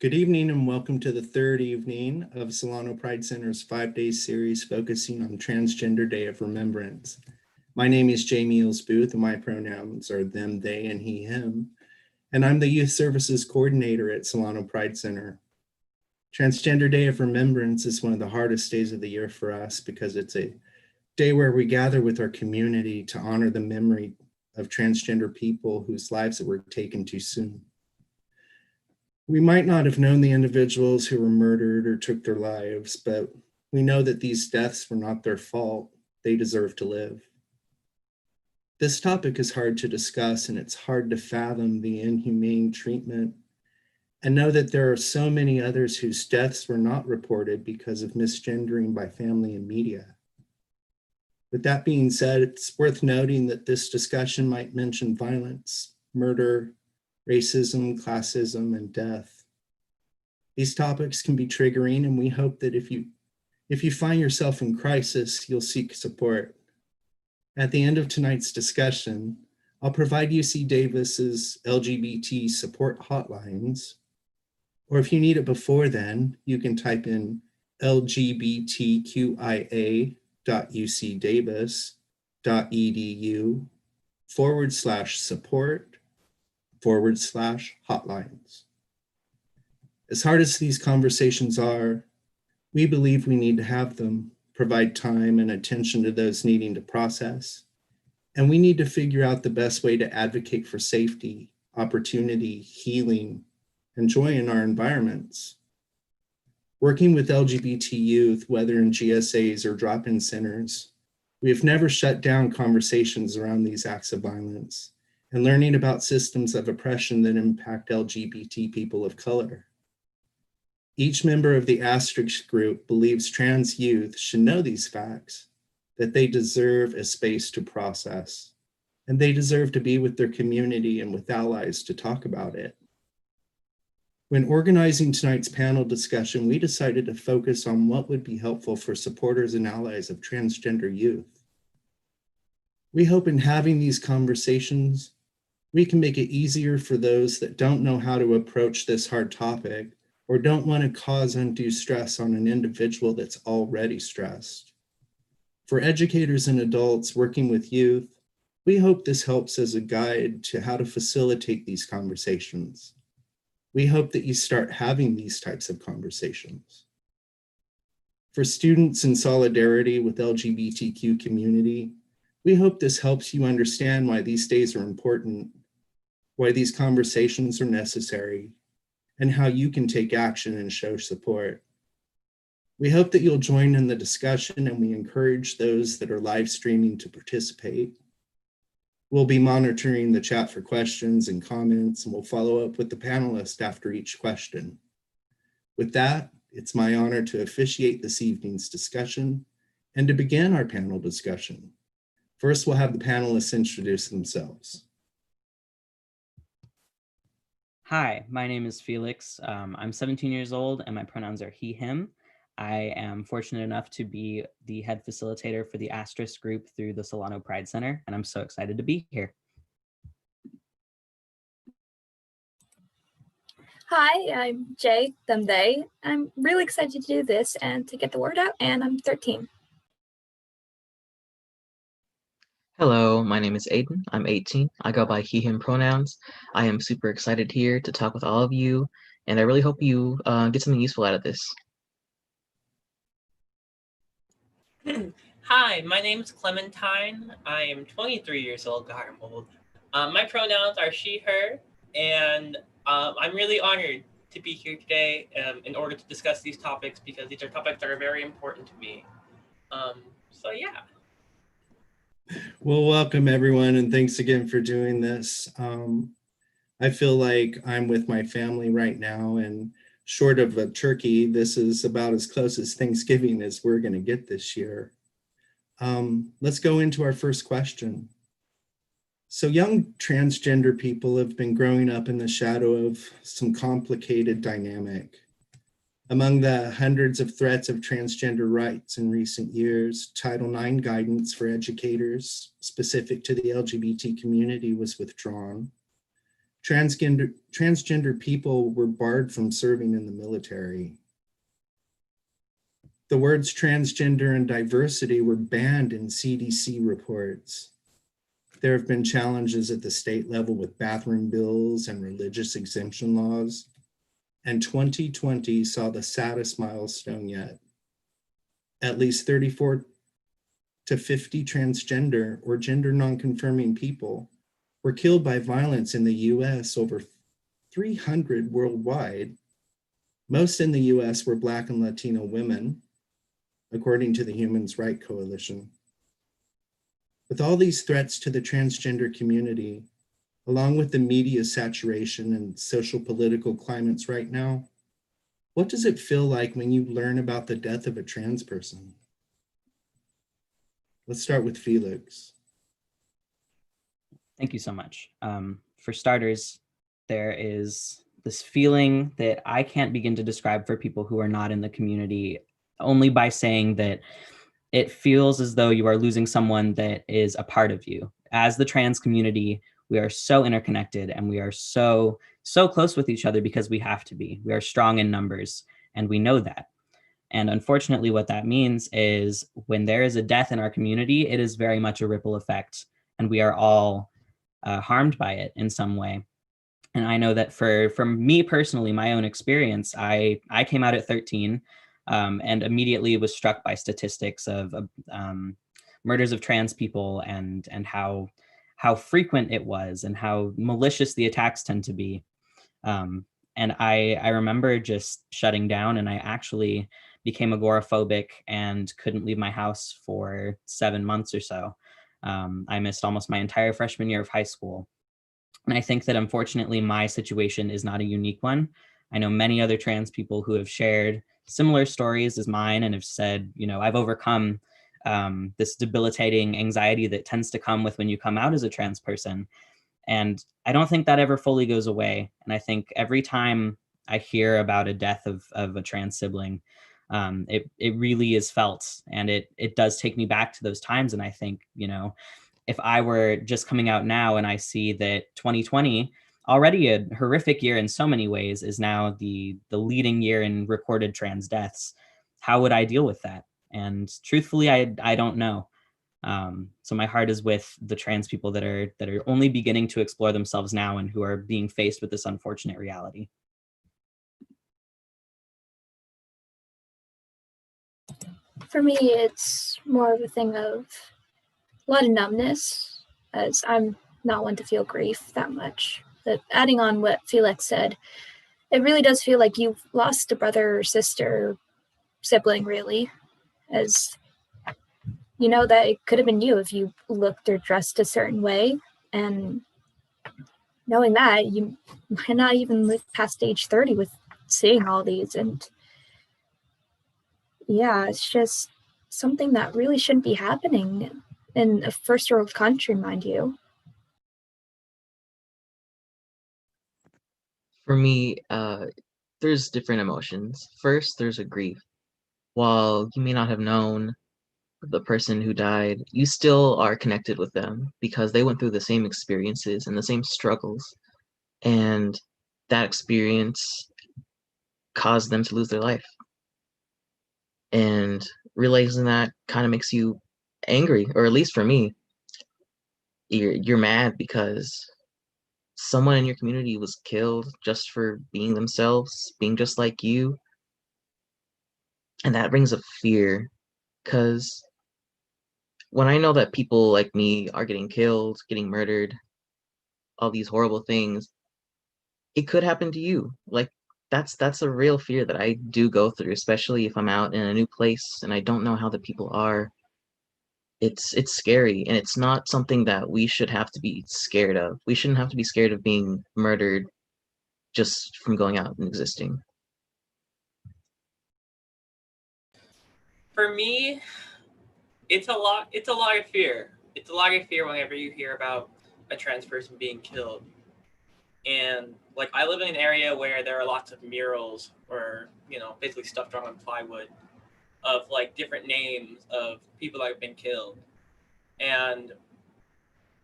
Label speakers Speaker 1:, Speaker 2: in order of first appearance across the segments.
Speaker 1: Good evening and welcome to the third evening of Solano Pride Center's 5-day series focusing on Transgender Day of Remembrance. My name is Jamie Eels Booth and my pronouns are them, they, and he, him. And I'm the Youth Services Coordinator at Solano Pride Center. Transgender Day of Remembrance is one of the hardest days of the year for us because it's a day where we gather with our community to honor the memory of transgender people whose lives were taken too soon. We might not have known the individuals who were murdered or took their lives, but we know that these deaths were not their fault. They deserve to live. This topic is hard to discuss, and it's hard to fathom the inhumane treatment and know that there are so many others whose deaths were not reported because of misgendering by family and media. With that being said, it's worth noting that this discussion might mention violence, murder, racism, classism, and death. These topics can be triggering, and we hope that if you find yourself in crisis, you'll seek support. At the end of tonight's discussion, I'll provide UC Davis's LGBT support hotlines, or if you need it before then, you can type in lgbtqia.ucdavis.edu/support/hotlines. As hard as these conversations are, we believe we need to have them, provide time and attention to those needing to process, and we need to figure out the best way to advocate for safety, opportunity, healing, and joy in our environments. Working with LGBT youth, whether in GSAs or drop-in centers, we have never shut down conversations around these acts of violence and learning about systems of oppression that impact LGBT people of color. Each member of the Asterisk group believes trans youth should know these facts, that they deserve a space to process, and they deserve to be with their community and with allies to talk about it. When organizing tonight's panel discussion, we decided to focus on what would be helpful for supporters and allies of transgender youth. We hope in having these conversations, we can make it easier for those that don't know how to approach this hard topic or don't want to cause undue stress on an individual that's already stressed. For educators and adults working with youth, we hope this helps as a guide to how to facilitate these conversations. We hope that you start having these types of conversations. For students in solidarity with LGBTQ community, we hope this helps you understand why these days are important, why these conversations are necessary, and how you can take action and show support. We hope that you'll join in the discussion, and we encourage those that are live streaming to participate. We'll be monitoring the chat for questions and comments, and we'll follow up with the panelists after each question. With that, it's my honor to officiate this evening's discussion and to begin our panel discussion. First, we'll have the panelists introduce themselves.
Speaker 2: Hi, my name is Felix. I'm 17 years old and my pronouns are he, him. I am fortunate enough to be the head facilitator for the Asterisk group through the Solano Pride Center, and I'm so excited to be here.
Speaker 3: Hi, I'm Jay, them, they. I'm really excited to do this and to get the word out, and I'm 13.
Speaker 4: Hello, my name is Aiden. I'm 18. I go by he, him pronouns. I am super excited here to talk with all of you, and I really hope you get something useful out of this.
Speaker 5: Hi, my name is Clementine. I am 23 years old. God, I'm old. My pronouns are she, her, and I'm really honored to be here today in order to discuss these topics because these are topics that are very important to me. So yeah.
Speaker 1: Well, welcome everyone, and thanks again for doing this. I feel like I'm with my family right now, and short of a turkey, this is about as close as Thanksgiving as we're going to get this year. Let's go into our first question. So young transgender people have been growing up in the shadow of some complicated dynamic. Among the hundreds of threats of transgender rights in recent years, Title IX guidance for educators specific to the LGBT community was withdrawn. Transgender people were barred from serving in the military. The words transgender and diversity were banned in CDC reports. There have been challenges at the state level with bathroom bills and religious exemption laws. And 2020 saw the saddest milestone yet. At least 34 to 50 transgender or gender nonconforming people were killed by violence in the US, over 300 worldwide. Most in the US were Black and Latino women, according to the Human Rights Coalition. With all these threats to the transgender community, along with the media saturation and social political climates right now, what does it feel like when you learn about the death of a trans person? Let's start with Felix.
Speaker 2: Thank you so much. For starters, there is this feeling that I can't begin to describe for people who are not in the community, only by saying that it feels as though you are losing someone that is a part of you. As the trans community, we are so interconnected and we are so close with each other because we have to be. We are strong in numbers and we know that. And unfortunately, what that means is when there is a death in our community, it is very much a ripple effect and we are all harmed by it in some way. And I know that for me personally, my own experience, I came out at 13 and immediately was struck by statistics of murders of trans people and how frequent it was and how malicious the attacks tend to be. And I remember just shutting down, and I actually became agoraphobic and couldn't leave my house for 7 months or so. I missed almost my entire freshman year of high school. And I think that unfortunately my situation is not a unique one. I know many other trans people who have shared similar stories as mine and have said, you know, I've overcome this debilitating anxiety that tends to come with when you come out as a trans person. And I don't think that ever fully goes away. And I think every time I hear about a death of a trans sibling, it really is felt, and it does take me back to those times. And I think, you know, if I were just coming out now and I see that 2020, already a horrific year in so many ways, is now the leading year in recorded trans deaths, how would I deal with that? And truthfully, I don't know. So my heart is with the trans people that are only beginning to explore themselves now and who are being faced with this unfortunate reality.
Speaker 3: For me, it's more of a thing of a lot of numbness, as I'm not one to feel grief that much. But adding on what Felix said, it really does feel like you've lost a brother or sister, sibling, really, as you know that it could have been you if you looked or dressed a certain way. And knowing that, you might not even live past age 30 with seeing all these. And yeah, it's just something that really shouldn't be happening in a first world country, mind you.
Speaker 4: For me, there's different emotions. First, there's a grief. While you may not have known the person who died, you still are connected with them because they went through the same experiences and the same struggles. And that experience caused them to lose their life. And realizing that kind of makes you angry, or at least for me, you're mad because someone in your community was killed just for being themselves, being just like you. And that brings up fear, because when I know that people like me are getting killed, getting murdered, all these horrible things, it could happen to you. Like that's a real fear that I do go through, especially if I'm out in a new place and I don't know how the people are. It's scary, and it's not something that we should have to be scared of. We shouldn't have to be scared of being murdered just from going out and existing.
Speaker 5: For me, it's a lot of fear. It's a lot of fear whenever you hear about a trans person being killed. And like, I live in an area where there are lots of murals, or, you know, basically stuff drawn on plywood of like different names of people that have been killed. And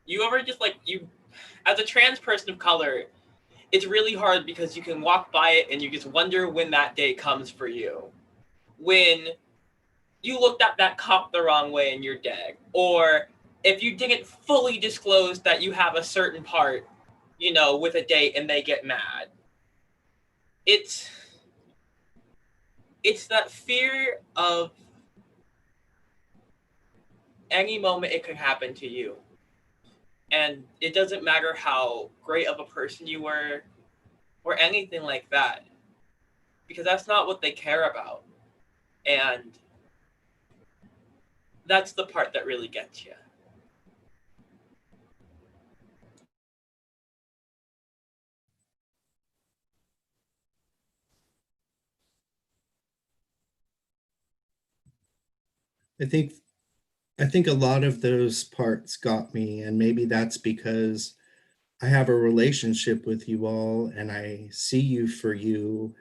Speaker 5: you ever just like, you as a trans person of color, it's really hard because you can walk by it and you just wonder when that day comes for you. When you looked at that cop the wrong way and you're dead. Or if you didn't fully disclose that you have a certain part, you know, with a date and they get mad. It's that fear of any moment it could happen to you. And it doesn't matter how great of a person you were or anything like that, because that's not what they care about. And that's the part that really gets you.
Speaker 1: I think a lot of those parts got me, and maybe that's because I have a relationship with you all and I see you for you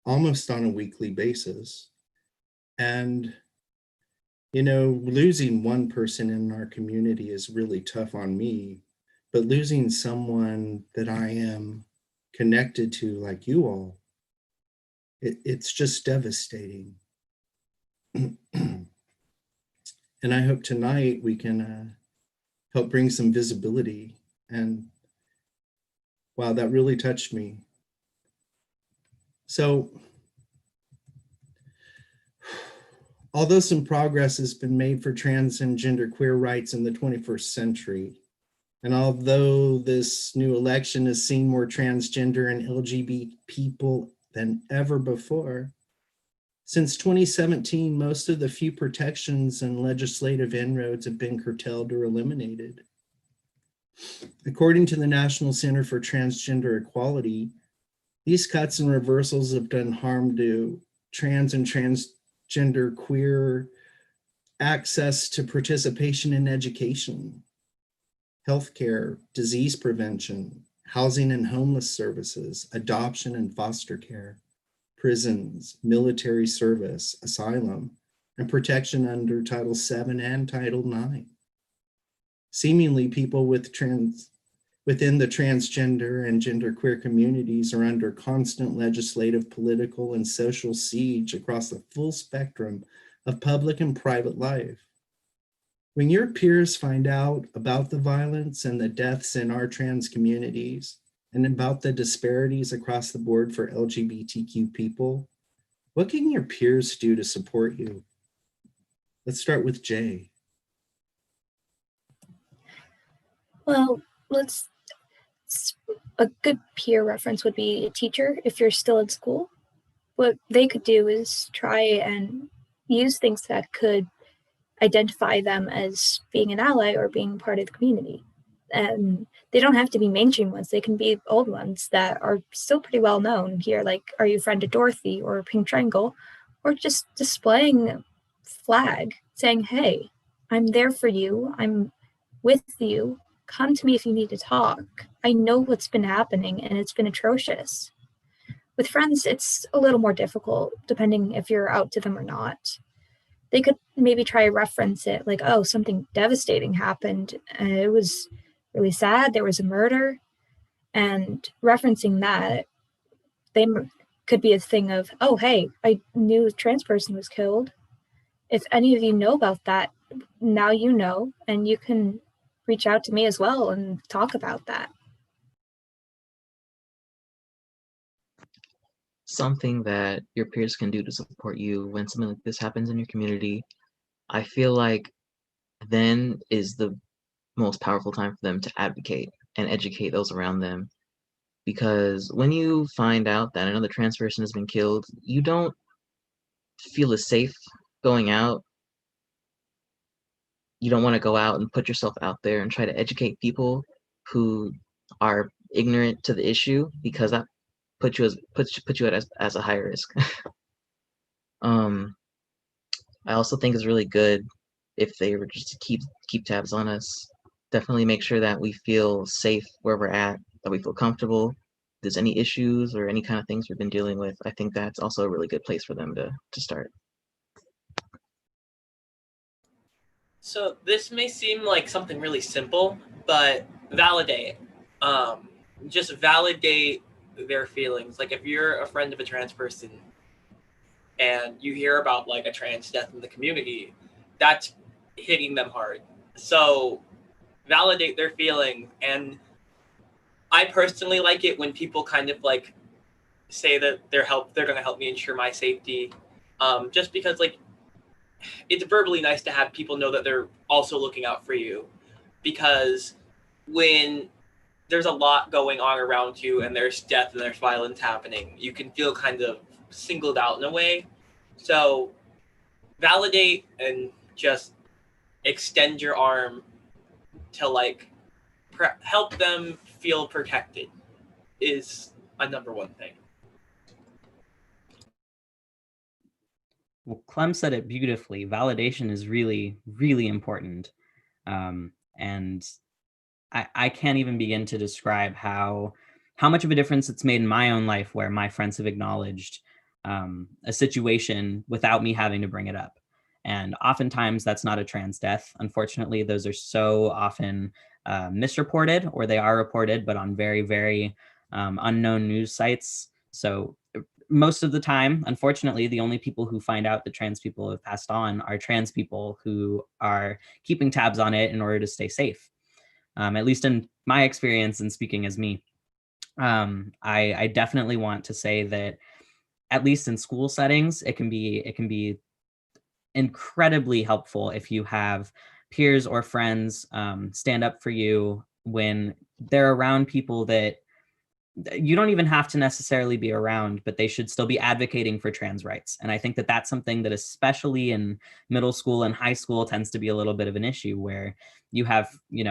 Speaker 1: almost on a weekly basis. And, you know, losing one person in our community is really tough on me, but losing someone that I am connected to like you all, it's just devastating. And I hope tonight we can help bring some visibility. And wow, that really touched me. So, although some progress has been made for trans and genderqueer rights in the 21st century, and although this new election has seen more transgender and LGBT people than ever before, since 2017, most of the few protections and legislative inroads have been curtailed or eliminated. According to the National Center for Transgender Equality, these cuts and reversals have done harm to trans and transgender queer access to participation in education, healthcare, disease prevention, housing and homeless services, adoption and foster care, prisons, military service, asylum, and protection under Title VII and Title IX. Seemingly, people within the transgender and genderqueer communities are under constant legislative, political, and social siege across the full spectrum of public and private life. When your peers find out about the violence and the deaths in our trans communities and about the disparities across the board for LGBTQ people, what can your peers do to support you? Let's start with Jay.
Speaker 3: Well, a good peer reference would be a teacher if you're still in school. What they could do is try and use things that could identify them as being an ally or being part of the community. And they don't have to be mainstream ones. They can be old ones that are still pretty well known here, like Are You Friend to Dorothy or Pink Triangle, or just displaying a flag saying, hey, I'm there for you. I'm with you. Come to me if you need to talk. I know what's been happening and it's been atrocious. With friends, it's a little more difficult, depending if you're out to them or not. They could maybe try to reference it like, oh, something devastating happened. It was really sad. There was a murder. And referencing that, they could be a thing of, oh, hey, I knew a trans person was killed. If any of you know about that, now you know, and you can reach out to me as well and talk about that.
Speaker 4: Something that your peers can do to support you when something like this happens in your community, I feel like then is the most powerful time for them to advocate and educate those around them. Because when you find out that another trans person has been killed, you don't feel as safe going out. You don't want to go out and put yourself out there and try to educate people who are ignorant to the issue, because that put you at as a high risk. I also think it's really good if they were just to keep tabs on us. Definitely make sure that we feel safe where we're at, that we feel comfortable. If there's any issues or any kind of things we've been dealing with, I think that's also a really good place for them to start.
Speaker 5: So this may seem like something really simple, but validate. just validate their feelings. Like if you're a friend of a trans person and you hear about like a trans death in the community, that's hitting them hard. So validate their feelings. And I personally like it when people kind of like say that they're going to help me ensure my safety. Just because like it's verbally nice to have people know that they're also looking out for you, because when there's a lot going on around you and there's death and there's violence happening, you can feel kind of singled out in a way. So validate and just extend your arm to like help them feel protected is a number one thing.
Speaker 2: Well, Clem said it beautifully. Validation is really, really important. And I can't even begin to describe how much of a difference it's made in my own life, where my friends have acknowledged a situation without me having to bring it up. And oftentimes that's not a trans death. Unfortunately, those are so often misreported, or they are reported, but on very, very unknown news sites. So most of the time, unfortunately, the only people who find out that trans people have passed on are trans people who are keeping tabs on it in order to stay safe. At least in my experience, and speaking as me, I definitely want to say that at least in school settings, it can be incredibly helpful if you have peers or friends stand up for you when they're around people that you don't even have to necessarily be around, but they should still be advocating for trans rights. And I think that that's something that especially in middle school and high school tends to be a little bit of an issue, where you have,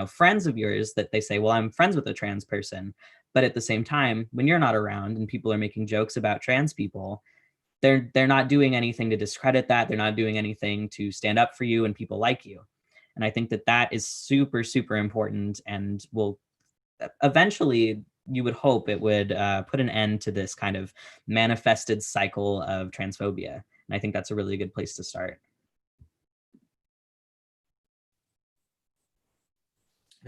Speaker 2: friends of yours that they say, well, I'm friends with a trans person. But at the same time, when you're not around and people are making jokes about trans people, they're not doing anything to discredit that. They're not doing anything to stand up for you and people like you. And I think that that is super, super important, and will eventually, you would hope it would put an end to this kind of manifested cycle of transphobia. And I think that's a really good place to start.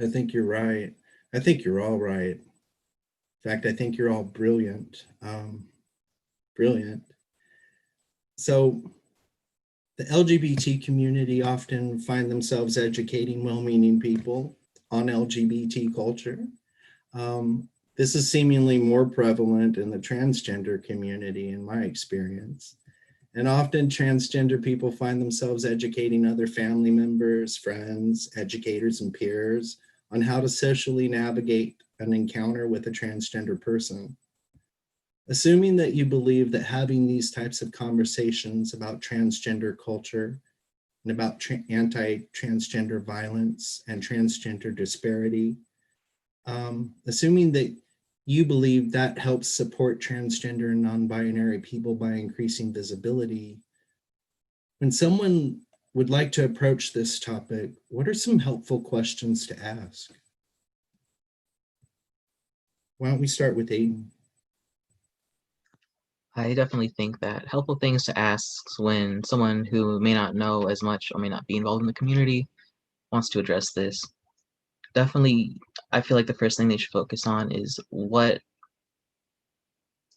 Speaker 1: I think you're right. I think you're all right. In fact, I think you're all brilliant. Brilliant. So the LGBT community often find themselves educating well-meaning people on LGBT culture. This is seemingly more prevalent in the transgender community, in my experience. And often transgender people find themselves educating other family members, friends, educators, and peers on how to socially navigate an encounter with a transgender person. Assuming that you believe that having these types of conversations about transgender culture and about anti-transgender violence and transgender disparity, assuming that you believe that helps support transgender and non-binary people by increasing visibility, when someone would like to approach this topic, what are some helpful questions to ask? Why don't we start with Aiden?
Speaker 4: I definitely think that helpful things to ask when someone who may not know as much or may not be involved in the community wants to address this. Definitely, I feel like the first thing they should focus on is what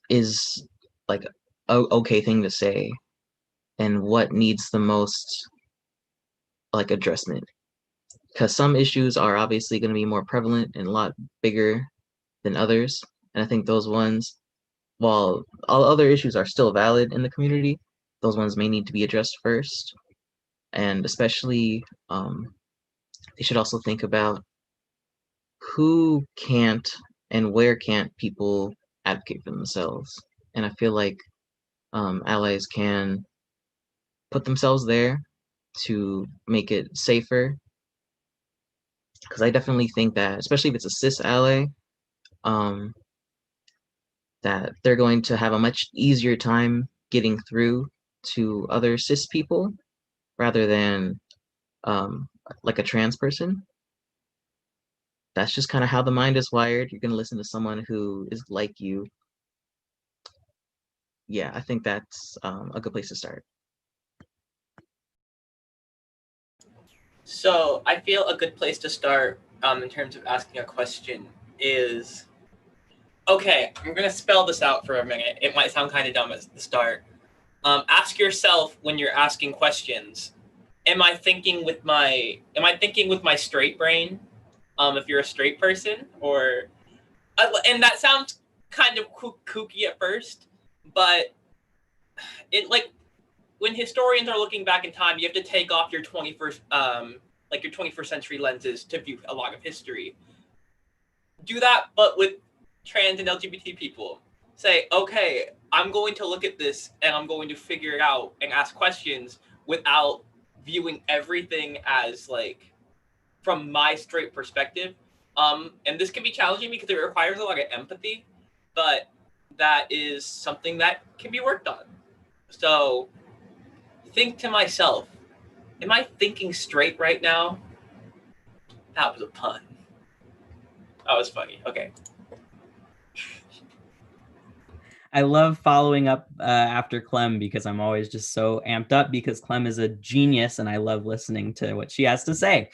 Speaker 4: is like a okay thing to say and what needs the most like addressment. Because some issues are obviously going to be more prevalent and a lot bigger than others. And I think those ones, while all other issues are still valid in the community, those ones may need to be addressed first. And especially, they should also think about who can't and where can't people advocate for themselves. And I feel like allies can put themselves there to make it safer. Because I definitely think that, especially if it's a cis ally, um, that they're going to have a much easier time getting through to other cis people rather than like a trans person. That's just kind of how the mind is wired. You're going to listen to someone who is like you. Yeah, I think that's a good place to start.
Speaker 5: So I feel a good place to start in terms of asking a question is Okay, I'm gonna spell this out for a minute. It might sound kind of dumb at the start. Ask yourself when you're asking questions, am I thinking with my straight brain? If you're a straight person, or and that sounds kind of kooky at first, but it, like, when historians are looking back in time, you have to take off your 21st your 21st century lenses to view a lot of history. Do that, but with trans and LGBT people. Say, okay, I'm going to look at this and I'm going to figure it out and ask questions without viewing everything as, like, from my straight perspective. And this can be challenging because it requires a lot of empathy, but that is something that can be worked on. So think to myself, am I thinking straight right now? That was a pun. That was funny. Okay.
Speaker 2: I love following up after Clem because I'm always just so amped up because Clem is a genius and I love listening to what she has to say.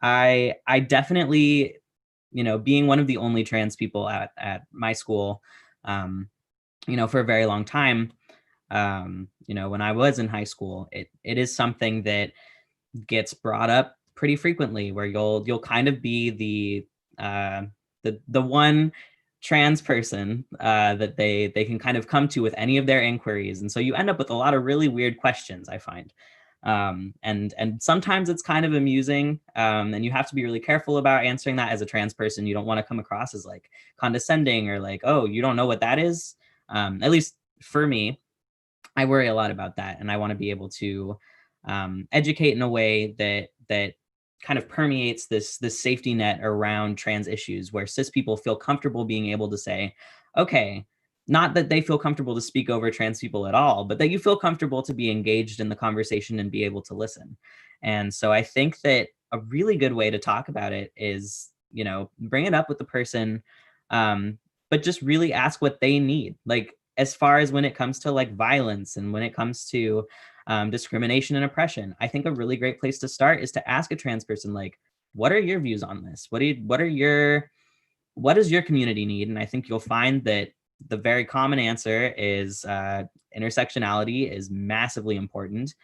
Speaker 2: I definitely, being one of the only trans people at my school, for a very long time, when I was in high school, it is something that gets brought up pretty frequently, where you'll kind of be the one trans person that they can kind of come to with any of their inquiries, and so you end up with a lot of really weird questions, I find, and sometimes it's kind of amusing, and you have to be really careful about answering that as a trans person. You don't want to come across as like condescending or like, oh, you don't know what that is. At least for me, I worry a lot about that, and I want to be able to educate in a way that kind of permeates this safety net around trans issues, where cis people feel comfortable being able to say, okay, not that they feel comfortable to speak over trans people at all, but that you feel comfortable to be engaged in the conversation and be able to listen. And so I think that a really good way to talk about it is, bring it up with the person, but just really ask what they need. Like, as far as when it comes to like violence and when it comes to discrimination and oppression, I think a really great place to start is to ask a trans person, like, what are your views on this? What does your community need? And I think you'll find that the very common answer is intersectionality is massively important.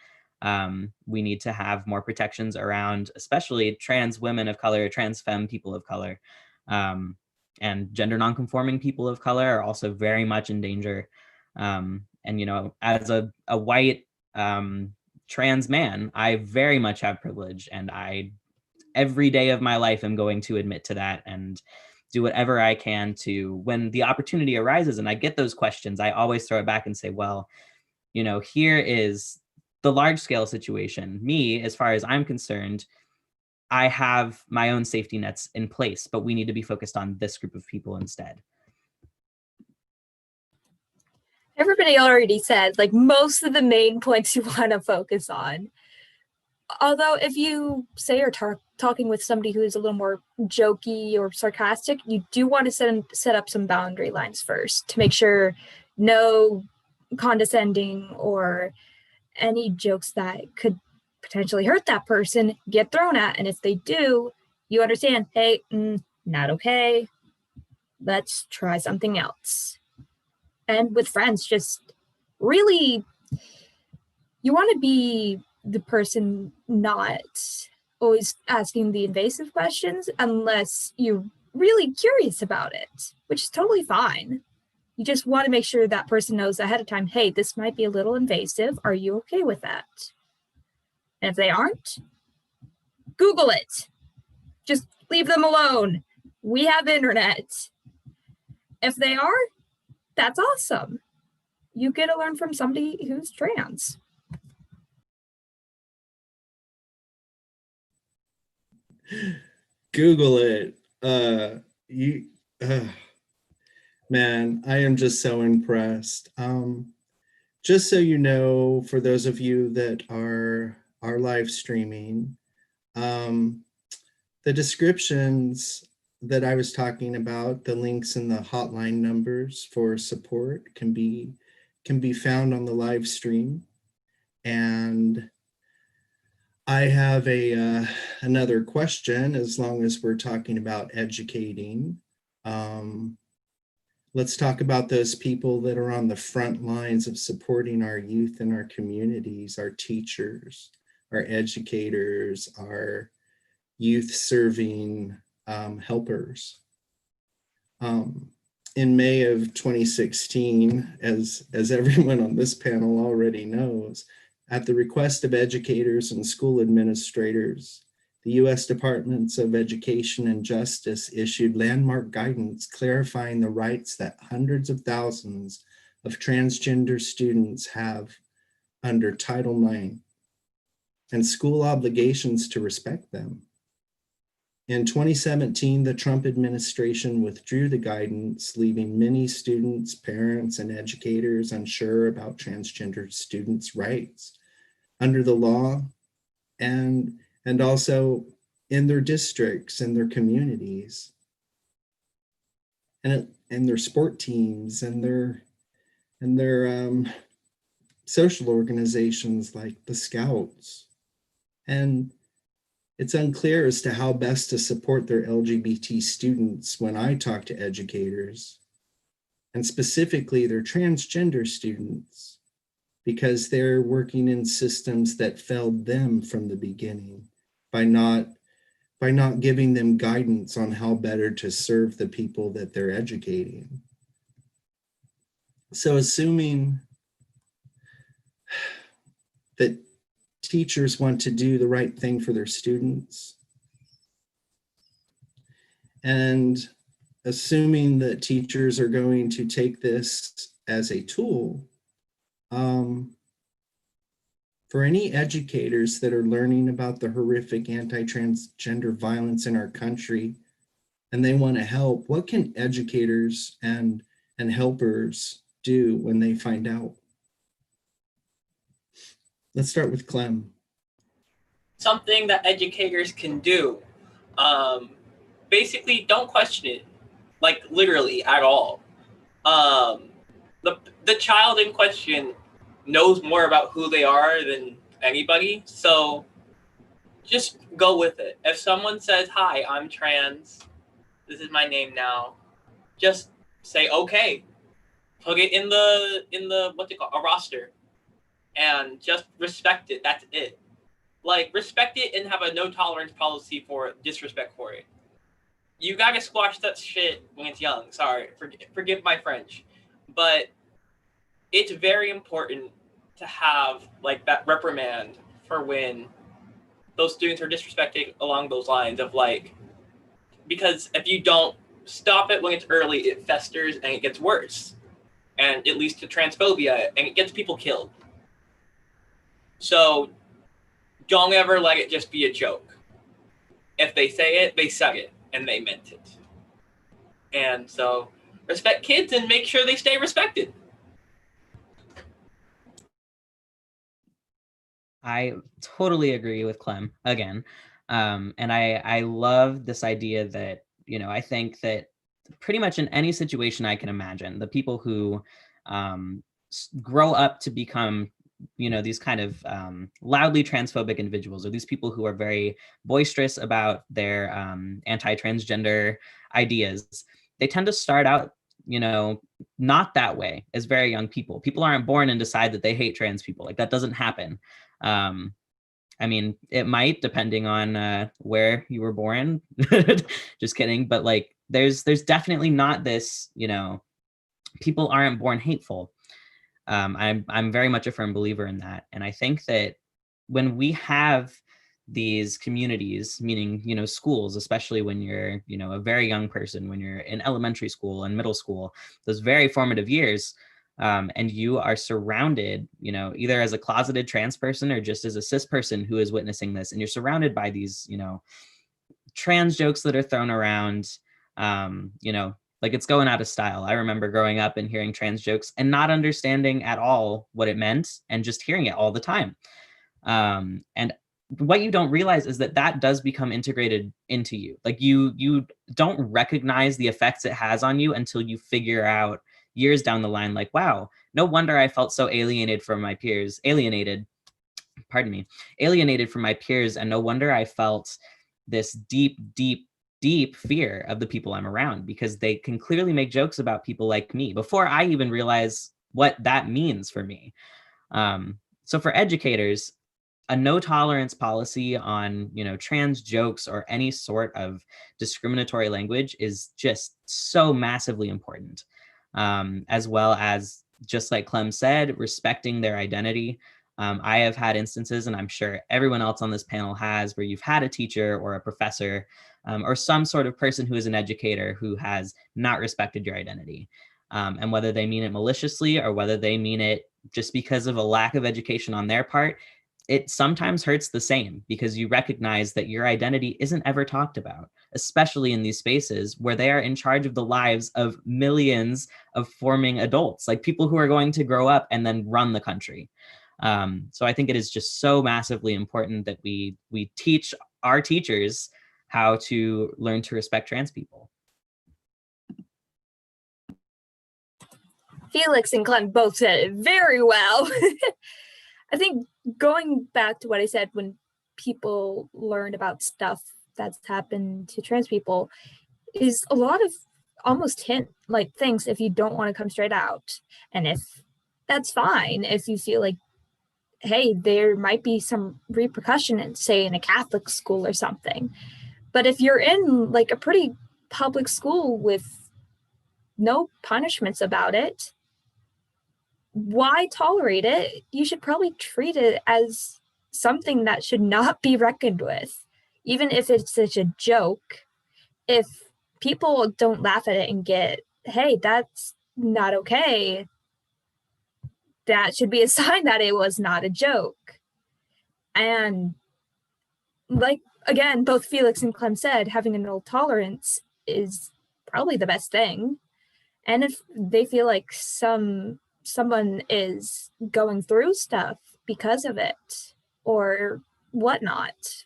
Speaker 2: We need to have more protections around, especially trans women of color, trans femme people of color, and gender nonconforming people of color are also very much in danger. And, as a white trans man, I very much have privilege, and I, every day of my life, am going to admit to that and do whatever I can to, when the opportunity arises and I get those questions, I always throw it back and say, well, here is the large scale situation. Me, as far as I'm concerned, I have my own safety nets in place, but we need to be focused on this group of people instead.
Speaker 3: Everybody already said like most of the main points you want to focus on. Although if you say you're talking with somebody who is a little more jokey or sarcastic, you do want to set up some boundary lines first to make sure no condescending or any jokes that could potentially hurt that person get thrown at. And if they do, you understand, hey, not okay. Let's try something else. And with friends, just really, you want to be the person not always asking the invasive questions unless you're really curious about it, which is totally fine. You just want to make sure that person knows ahead of time, hey, this might be a little invasive. Are you okay with that? And if they aren't, Google it. Just leave them alone. We have internet. If they are, that's awesome. You get to learn from somebody who's trans.
Speaker 1: Google it. Man, I am just so impressed. Just so you know, for those of you that are live streaming, the descriptions that I was talking about, the links and the hotline numbers for support can be found on the live stream. And I have a another question, as long as we're talking about educating. Let's talk about those people that are on the front lines of supporting our youth and our communities, our teachers, our educators, our youth serving helpers. In May of 2016, as everyone on this panel already knows, at the request of educators and school administrators, the U.S. Departments of Education and Justice issued landmark guidance clarifying the rights that hundreds of thousands of transgender students have under Title IX and school obligations to respect them. In 2017, the Trump administration withdrew the guidance, leaving many students, parents, and educators unsure about transgender students' rights under the law and also in their districts and their communities and their sport teams and their social organizations like the Scouts. And it's unclear as to how best to support their LGBT students when I talk to educators, and specifically their transgender students, because they're working in systems that failed them from the beginning by not giving them guidance on how better to serve the people that they're educating. So assuming that teachers want to do the right thing for their students, and assuming that teachers are going to take this as a tool, for any educators that are learning about the horrific anti-transgender violence in our country and they want to help, what can educators and helpers do when they find out? Let's start with Clem.
Speaker 5: Something that educators can do. Basically, don't question it, like literally at all. The child in question knows more about who they are than anybody, so just go with it. If someone says, "Hi, I'm trans. This is my name now," just say, "Okay." Put it in the what's it called, a roster, and just respect it. That's it. Like, respect it and have a no tolerance policy for disrespect for it. You gotta squash that shit when it's young. Sorry, forgive my French, but it's very important to have like that reprimand for when those students are disrespecting along those lines of like, because if you don't stop it when it's early, it festers and it gets worse, and it leads to transphobia and it gets people killed. So don't ever let it just be a joke. If they say it, they said it and they meant it. And so respect kids and make sure they stay respected.
Speaker 2: I totally agree with Clem again. And I love this idea that, I think that pretty much in any situation I can imagine, the people who grow up to become, these kind of loudly transphobic individuals, or these people who are very boisterous about their anti-transgender ideas, they tend to start out, not that way as very young people. People aren't born and decide that they hate trans people. Like, that doesn't happen. I mean, it might, depending on where you were born. Just kidding. But like, there's definitely not this, people aren't born hateful. I'm very much a firm believer in that. And I think that when we have these communities, meaning, schools, especially when you're, a very young person, when you're in elementary school and middle school, those very formative years, and you are surrounded, either as a closeted trans person or just as a cis person who is witnessing this, and you're surrounded by these, trans jokes that are thrown around, like it's going out of style. I remember growing up and hearing trans jokes and not understanding at all what it meant and just hearing it all the time. And what you don't realize is that does become integrated into you. Like you don't recognize the effects it has on you until you figure out years down the line, like, wow, no wonder I felt so alienated from my peers, pardon me, alienated from my peers. And no wonder I felt this deep, deep, deep fear of the people I'm around, because they can clearly make jokes about people like me before I even realize what that means for me. So for educators, a no tolerance policy on, trans jokes or any sort of discriminatory language is just so massively important. As well as, just like Clem said, respecting their identity. I have had instances, and I'm sure everyone else on this panel has, where you've had a teacher or a professor or some sort of person who is an educator who has not respected your identity. And whether they mean it maliciously or whether they mean it just because of a lack of education on their part, it sometimes hurts the same, because you recognize that your identity isn't ever talked about, especially in these spaces where they are in charge of the lives of millions of forming adults, like people who are going to grow up and then run the country. So I think it is just so massively important that we teach our teachers how to learn to respect trans people.
Speaker 3: Felix and Clem both said it very well. I think going back to what I said, when people learn about stuff that's happened to trans people, is a lot of almost hint like things if you don't want to come straight out. And if that's fine, if you feel like, hey, there might be some repercussion in, say, in a Catholic school or something. But if you're in like a pretty public school with no punishments about it, why tolerate it? You should probably treat it as something that should not be reckoned with, even if it's such a joke. If people don't laugh at it and get, hey, that's not okay, that should be a sign that it was not a joke. And like, again, both Felix and Clem said, having a no tolerance is probably the best thing. And if they feel like someone is going through stuff because of it or whatnot,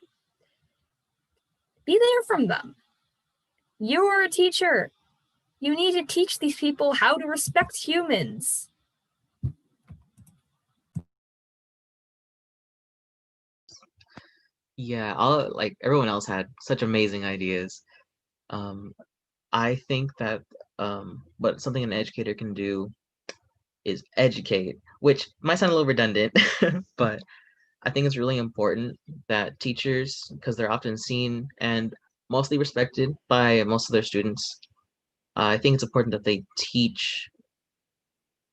Speaker 3: be there from them. You're a teacher. You need to teach these people how to respect humans.
Speaker 4: Yeah, all like everyone else had such amazing ideas. I think that what something an educator can do is educate, which might sound a little redundant, but I think it's really important that teachers, because they're often seen and mostly respected by most of their students, I think it's important that they teach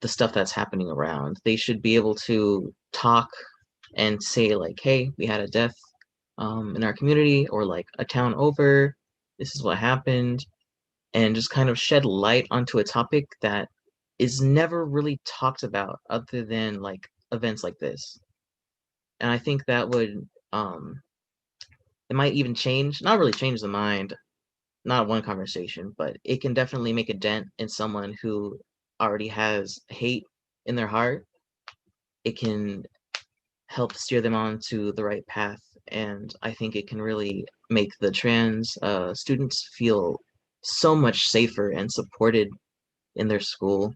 Speaker 4: the stuff that's happening around. They should be able to talk and say like, hey, we had a death in our community, or like a town over, this is what happened, and just kind of shed light onto a topic that is never really talked about other than like events like this. And I think that would it might even change, not really change the mind, not one conversation, but it can definitely make a dent in someone who already has hate in their heart. It can help steer them onto the right path, and I think it can really make the trans students feel so much safer and supported in their school.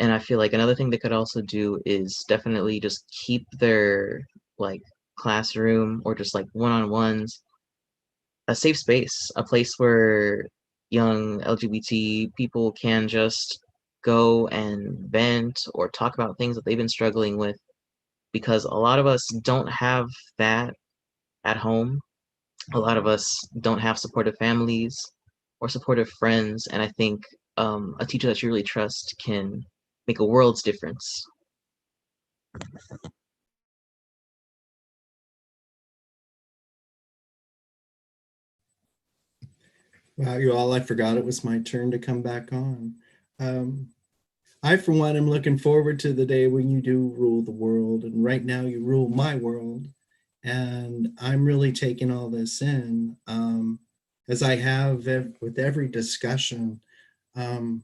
Speaker 4: And I feel like another thing they could also do is definitely just keep their like classroom or just like one-on-ones a safe space, a place where young LGBT people can just go and vent or talk about things that they've been struggling with, because a lot of us don't have that at home. A lot of us don't have supportive families or supportive friends, and I think a teacher that you really trust can make a world's difference.
Speaker 1: Wow, you all, I forgot it was my turn to come back on. I, for one, am looking forward to the day when you do rule the world. And right now you rule my world. And I'm really taking all this in. As I have with every discussion, I'm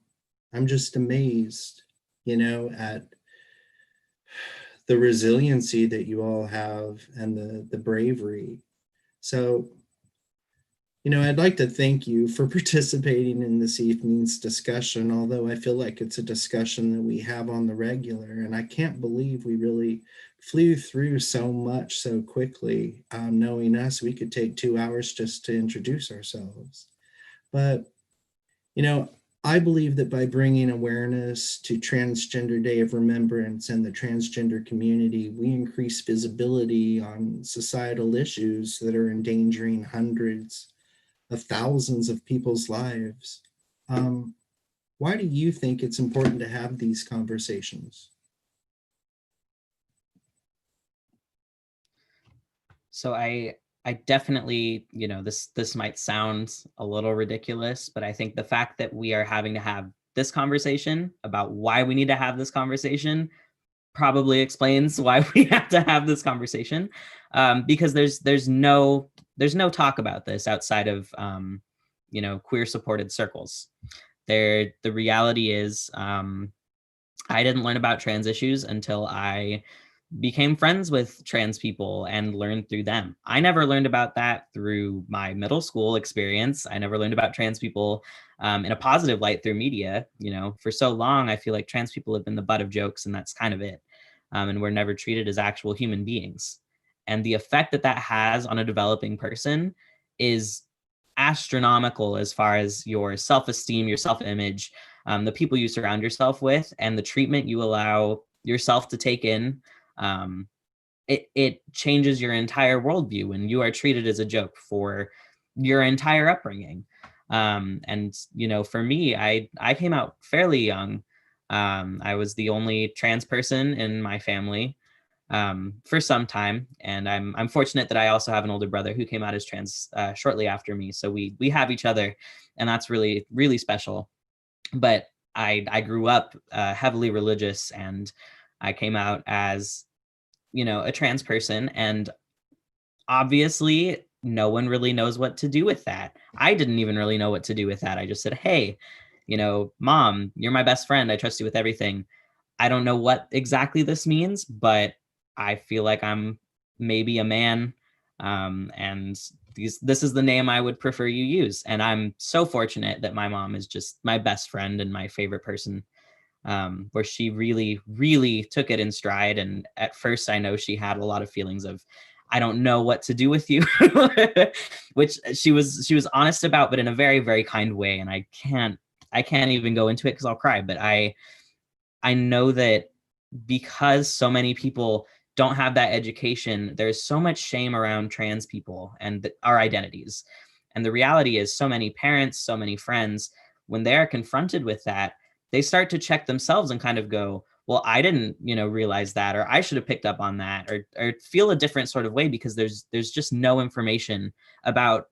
Speaker 1: just amazed, at the resiliency that you all have and the bravery. So, I'd like to thank you for participating in this evening's discussion, although I feel like it's a discussion that we have on the regular, and I can't believe we really flew through so much so quickly. Knowing us, we could take 2 hours just to introduce ourselves. But, you know, I believe that by bringing awareness to Transgender Day of Remembrance and the transgender community, we increase visibility on societal issues that are endangering hundreds of thousands of people's lives. Why do you think it's important to have these conversations?
Speaker 2: So I definitely, this might sound a little ridiculous, but I think the fact that we are having to have this conversation about why we need to have this conversation probably explains why we have to have this conversation, because there's no talk about this outside of queer supported circles. The reality is, I didn't learn about trans issues until I became friends with trans people and learned through them. I never learned about that through my middle school experience. I never learned about trans people in a positive light through media. For so long, I feel like trans people have been the butt of jokes, and that's kind of it. And we're never treated as actual human beings. And the effect that has on a developing person is astronomical as far as your self-esteem, your self-image, the people you surround yourself with, and the treatment you allow yourself to take in. It changes your entire worldview when you are treated as a joke for your entire upbringing. And for me, I came out fairly young. I was the only trans person in my family for some time, and I'm fortunate that I also have an older brother who came out as trans shortly after me. So we have each other, and that's really, really special. But I grew up heavily religious, and I came out as a trans person, and obviously no one really knows what to do with that. I didn't even really know what to do with that. I just said, hey, Mom, you're my best friend. I trust you with everything. I don't know what exactly this means, but I feel like I'm maybe a man. And this is the name I would prefer you use. And I'm so fortunate that my mom is just my best friend and my favorite person, where she really, really took it in stride. And at first, I know she had a lot of feelings of, I don't know what to do with you, which she was honest about, but in a very, very kind way. And I can't even go into it because I'll cry. But I know that because so many people don't have that education, there's so much shame around trans people and our identities. And the reality is, so many parents, so many friends, when they're confronted with that, they start to check themselves and kind of go, well, I didn't, realize that, or I should have picked up on that, or feel a different sort of way, because there's just no information about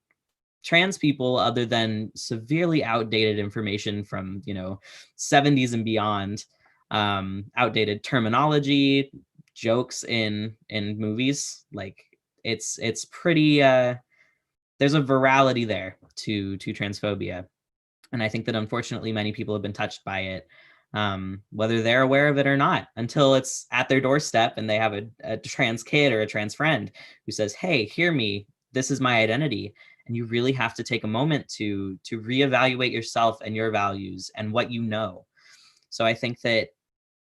Speaker 2: trans people other than severely outdated information from, 70s and beyond, outdated terminology, jokes in movies. Like it's pretty, there's a virality there to transphobia. And I think that unfortunately many people have been touched by it, whether they're aware of it or not, until it's at their doorstep and they have a trans kid or a trans friend who says, hey, hear me, this is my identity. And you really have to take a moment to reevaluate yourself and your values and what you know. So I think that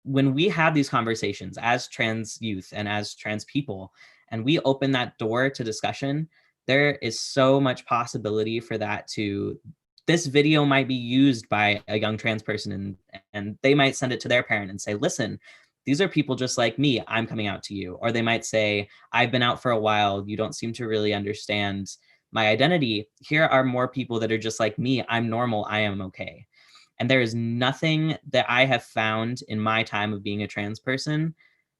Speaker 2: when we have these conversations as trans youth and as trans people, and we open that door to discussion, there is so much possibility for that to, this video might be used by a young trans person, and they might send it to their parent and say, listen, these are people just like me, I'm coming out to you. Or they might say, I've been out for a while, you don't seem to really understand my identity. Here are more people that are just like me, I'm normal, I am okay. And there is nothing that I have found in my time of being a trans person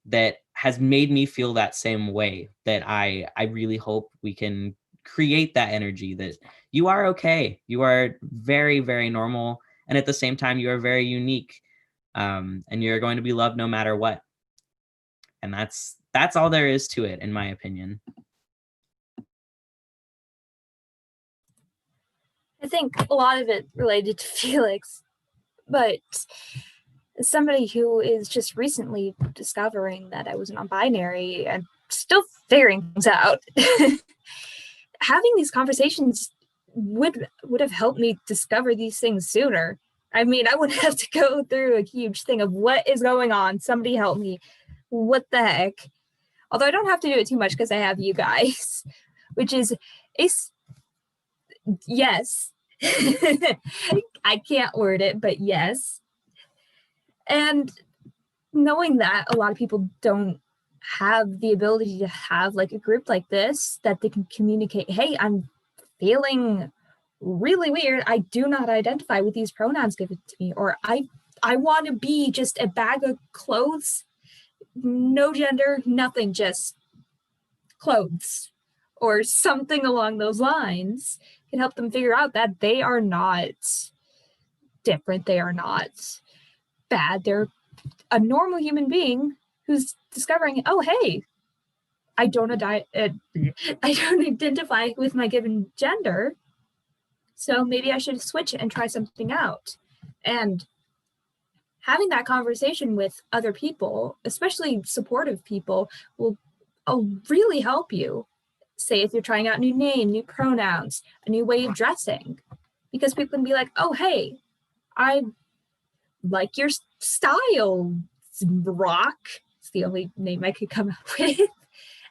Speaker 2: that has made me feel that same way, that I really hope we can create that energy that you are okay. You are very, very normal. And at the same time, you are very unique. And you're going to be loved no matter what. And that's all there is to it, in my opinion.
Speaker 3: I think a lot of it related to Felix, but as somebody who is just recently discovering that I was non-binary and still figuring things out, having these conversations would have helped me discover these things sooner. I mean, I wouldn't have to go through a huge thing of what is going on. Somebody help me. What the heck? Although I don't have to do it too much because I have you guys, which is yes. I can't word it, but yes. And knowing that a lot of people don't have the ability to have like a group like this that they can communicate, hey, I'm feeling really weird. I do not identify with these pronouns given to me, or I want to be just a bag of clothes, no gender, nothing, just clothes, or something along those lines, can help them figure out that they are not different, they are not bad, they're a normal human being who's discovering, oh, hey, I don't identify with my given gender, so maybe I should switch it and try something out. And having that conversation with other people, especially supportive people, will really help you. Say if you're trying out a new name, new pronouns, a new way of dressing, because people can be like, oh, hey, I like your style, rock. It's the only name I could come up with.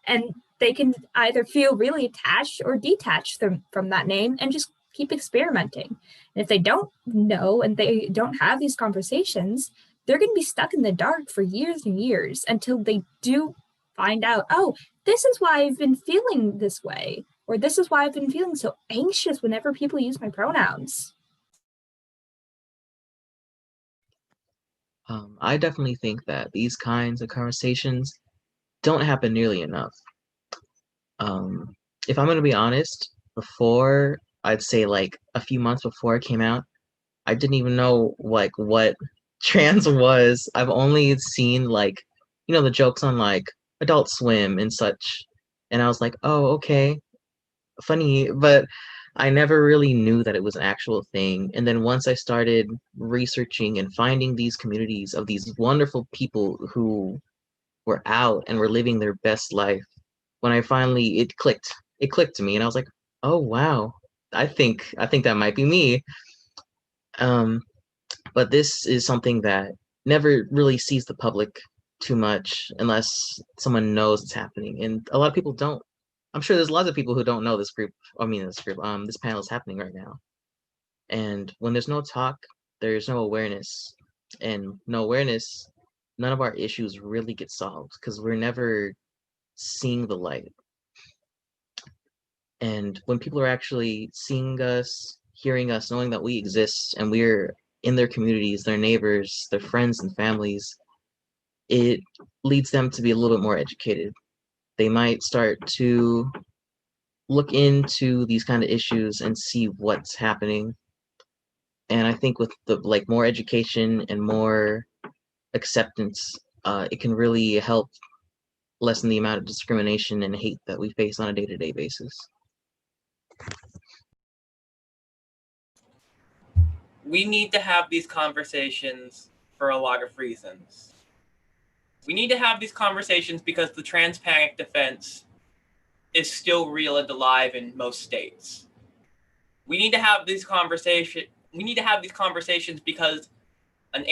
Speaker 3: And they can either feel really attached or detached from that name and just keep experimenting. And if they don't know and they don't have these conversations, they're going to be stuck in the dark for years and years until they do find out, oh, this is why I've been feeling this way, or this is why I've been feeling so anxious whenever people use my pronouns.
Speaker 4: I definitely think that these kinds of conversations don't happen nearly enough. If I'm going to be honest, before, I'd say like a few months before it came out, I didn't even know like what trans was. I've only seen like, the jokes on like Adult Swim and such. And I was like, oh, okay, funny. But I never really knew that it was an actual thing. And then once I started researching and finding these communities of these wonderful people who were out and were living their best life, when it clicked to me, and I was like, oh wow, I think that might be me. But this is something that never really sees the public too much unless someone knows it's happening, and a lot of people don't. I'm sure there's lots of people who don't know this panel is happening right now. And when there's no talk, there's no awareness, and no awareness, none of our issues really get solved because we're never seeing the light. And when people are actually seeing us, hearing us, knowing that we exist and we're in their communities, their neighbors, their friends and families, it leads them to be a little bit more educated. They might start to look into these kind of issues and see what's happening. And I think with the more education and more acceptance, it can really help lessen the amount of discrimination and hate that we face on a day-to-day basis.
Speaker 5: We need to have these conversations for a lot of reasons. We need to have these conversations because the trans panic defense is still real and alive in most states. We need to have these conversations. We need to have these conversations because an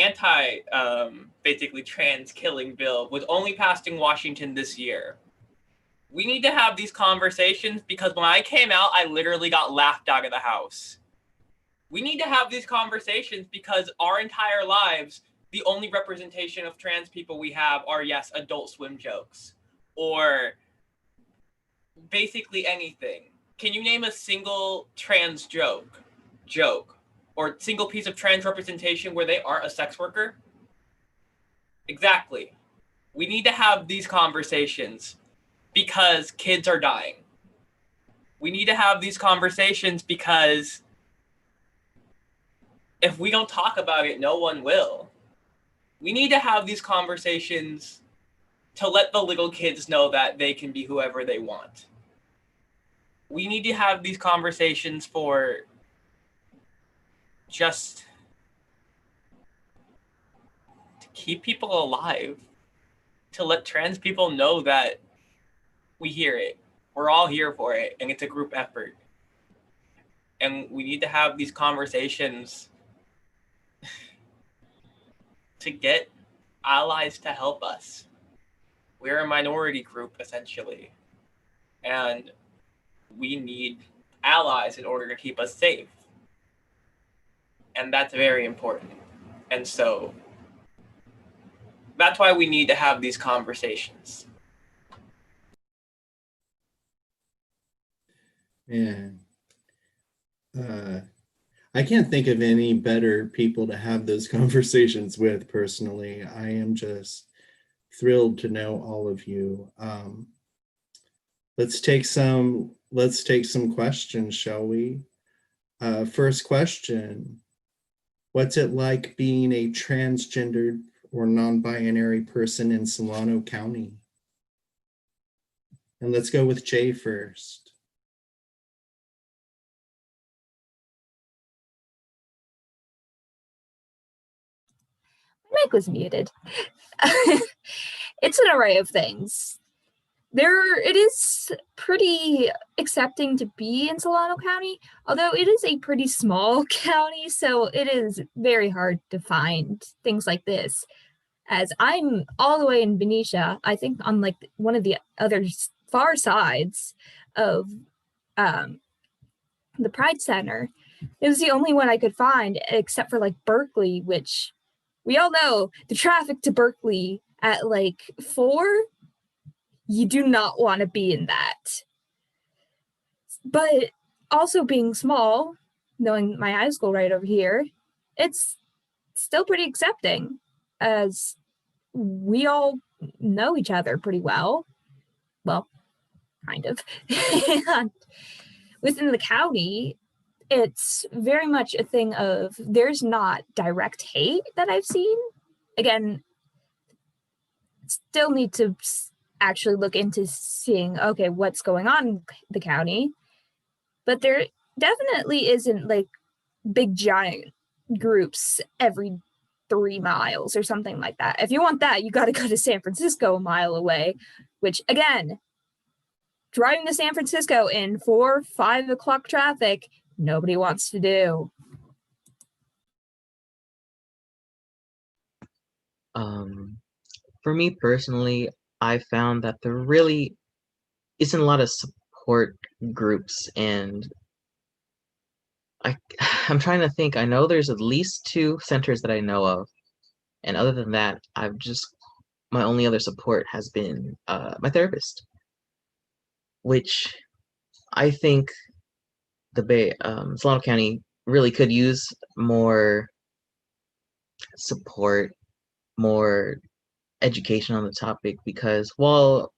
Speaker 5: basically trans killing bill was only passed in Washington this year. We need to have these conversations because when I came out, I literally got laughed out of the house. We need to have these conversations because our entire lives, the only representation of trans people we have are, yes, Adult Swim jokes or basically anything. Can you name a single trans joke or single piece of trans representation where they aren't a sex worker? Exactly. We need to have these conversations because kids are dying. We need to have these conversations because if we don't talk about it, no one will. We need to have these conversations to let the little kids know that they can be whoever they want. We need to have these conversations for just to keep people alive, to let trans people know that we hear it. We're all here for it, and it's a group effort. And we need to have these conversations to get allies to help us. we're a minority group essentially, and we need allies in order to keep us safe. And that's very important. And so that's why we need to have these conversations.
Speaker 1: And I can't think of any better people to have those conversations with personally. I am just thrilled to know all of you. Let's take some questions, shall we? First question, what's it like being a transgendered or non-binary person in Solano County? And let's go with Jay first.
Speaker 3: Mic was muted. It's an array of things. It is pretty accepting to be in Solano County, although it is a pretty small county, so it is very hard to find things like this. As I'm all the way in Benicia, I think on like one of the other far sides of the Pride Center. It was the only one I could find, except for like Berkeley, which we all know the traffic to Berkeley at like 4, you do not want to be in that. But also being small, knowing my high school right over here, it's still pretty accepting, as we all know each other pretty well. Well, kind of. And within the county, it's very much a thing of there's not direct hate that I've seen. Again, still need to actually look into seeing, okay, what's going on in the county. But there definitely isn't like big giant groups every 3 miles or something like that. If you want that, you got to go to San Francisco a mile away, which again, driving to San Francisco in 4-5 o'clock traffic, nobody wants to do.
Speaker 4: For me personally, I found that there really isn't a lot of support groups, and I'm trying to think. I know there's at least 2 centers that I know of, and other than that, my only other support has been my therapist, which I think Solano County really could use more support, more education on the topic, because while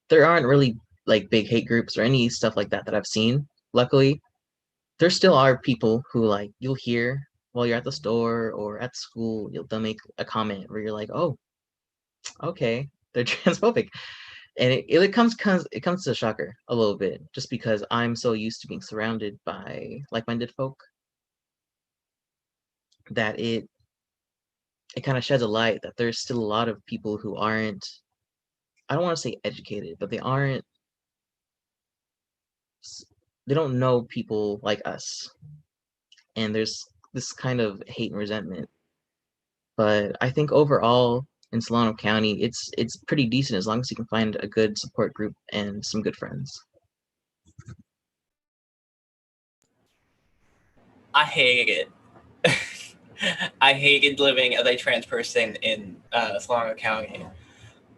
Speaker 4: there aren't really like big hate groups or any stuff like that I've seen, luckily, there still are people who like you'll hear while you're at the store or at school, they'll make a comment where you're like, oh, okay, they're transphobic. And it comes to a shocker a little bit, just because I'm so used to being surrounded by like-minded folk that it kind of sheds a light that there's still a lot of people who aren't, I don't want to say educated, but they don't know people like us. And there's this kind of hate and resentment. But I think overall in Solano County, it's pretty decent as long as you can find a good support group and some good friends.
Speaker 5: I hate it. I hated living as a trans person in Solano County.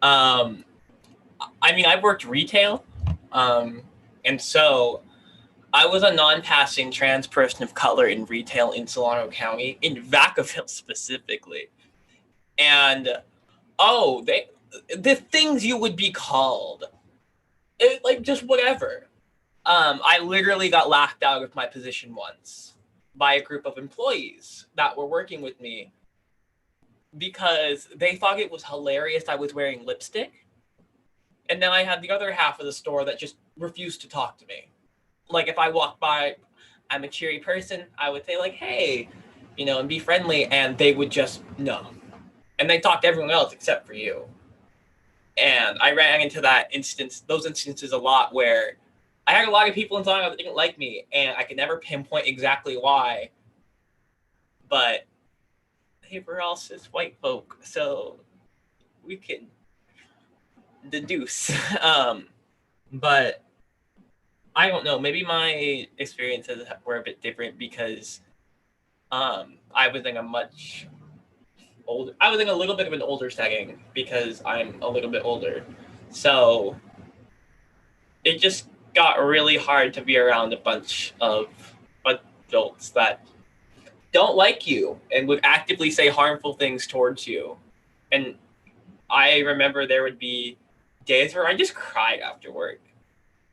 Speaker 5: I mean, I worked retail, and so I was a non-passing trans person of color in retail in Solano County, in Vacaville specifically. And the things you would be called, like just whatever. I literally got laughed out of my position once by a group of employees that were working with me because they thought it was hilarious I was wearing lipstick. And then I had the other half of the store that just refused to talk to me. Like if I walked by, I'm a cheery person, I would say like, hey, and be friendly, and they would just no. And they talked to everyone else except for you. And I ran into those instances a lot where I had a lot of people in Solano that didn't like me, and I could never pinpoint exactly why. But hey, we're all cis white folk, so we can the deuce. But I don't know. Maybe my experiences were a bit different because I was in a much older. I was in a little bit of an older setting because I'm a little bit older. So it just got really hard to be around a bunch of adults that don't like you and would actively say harmful things towards you. And I remember there would be days where I just cried after work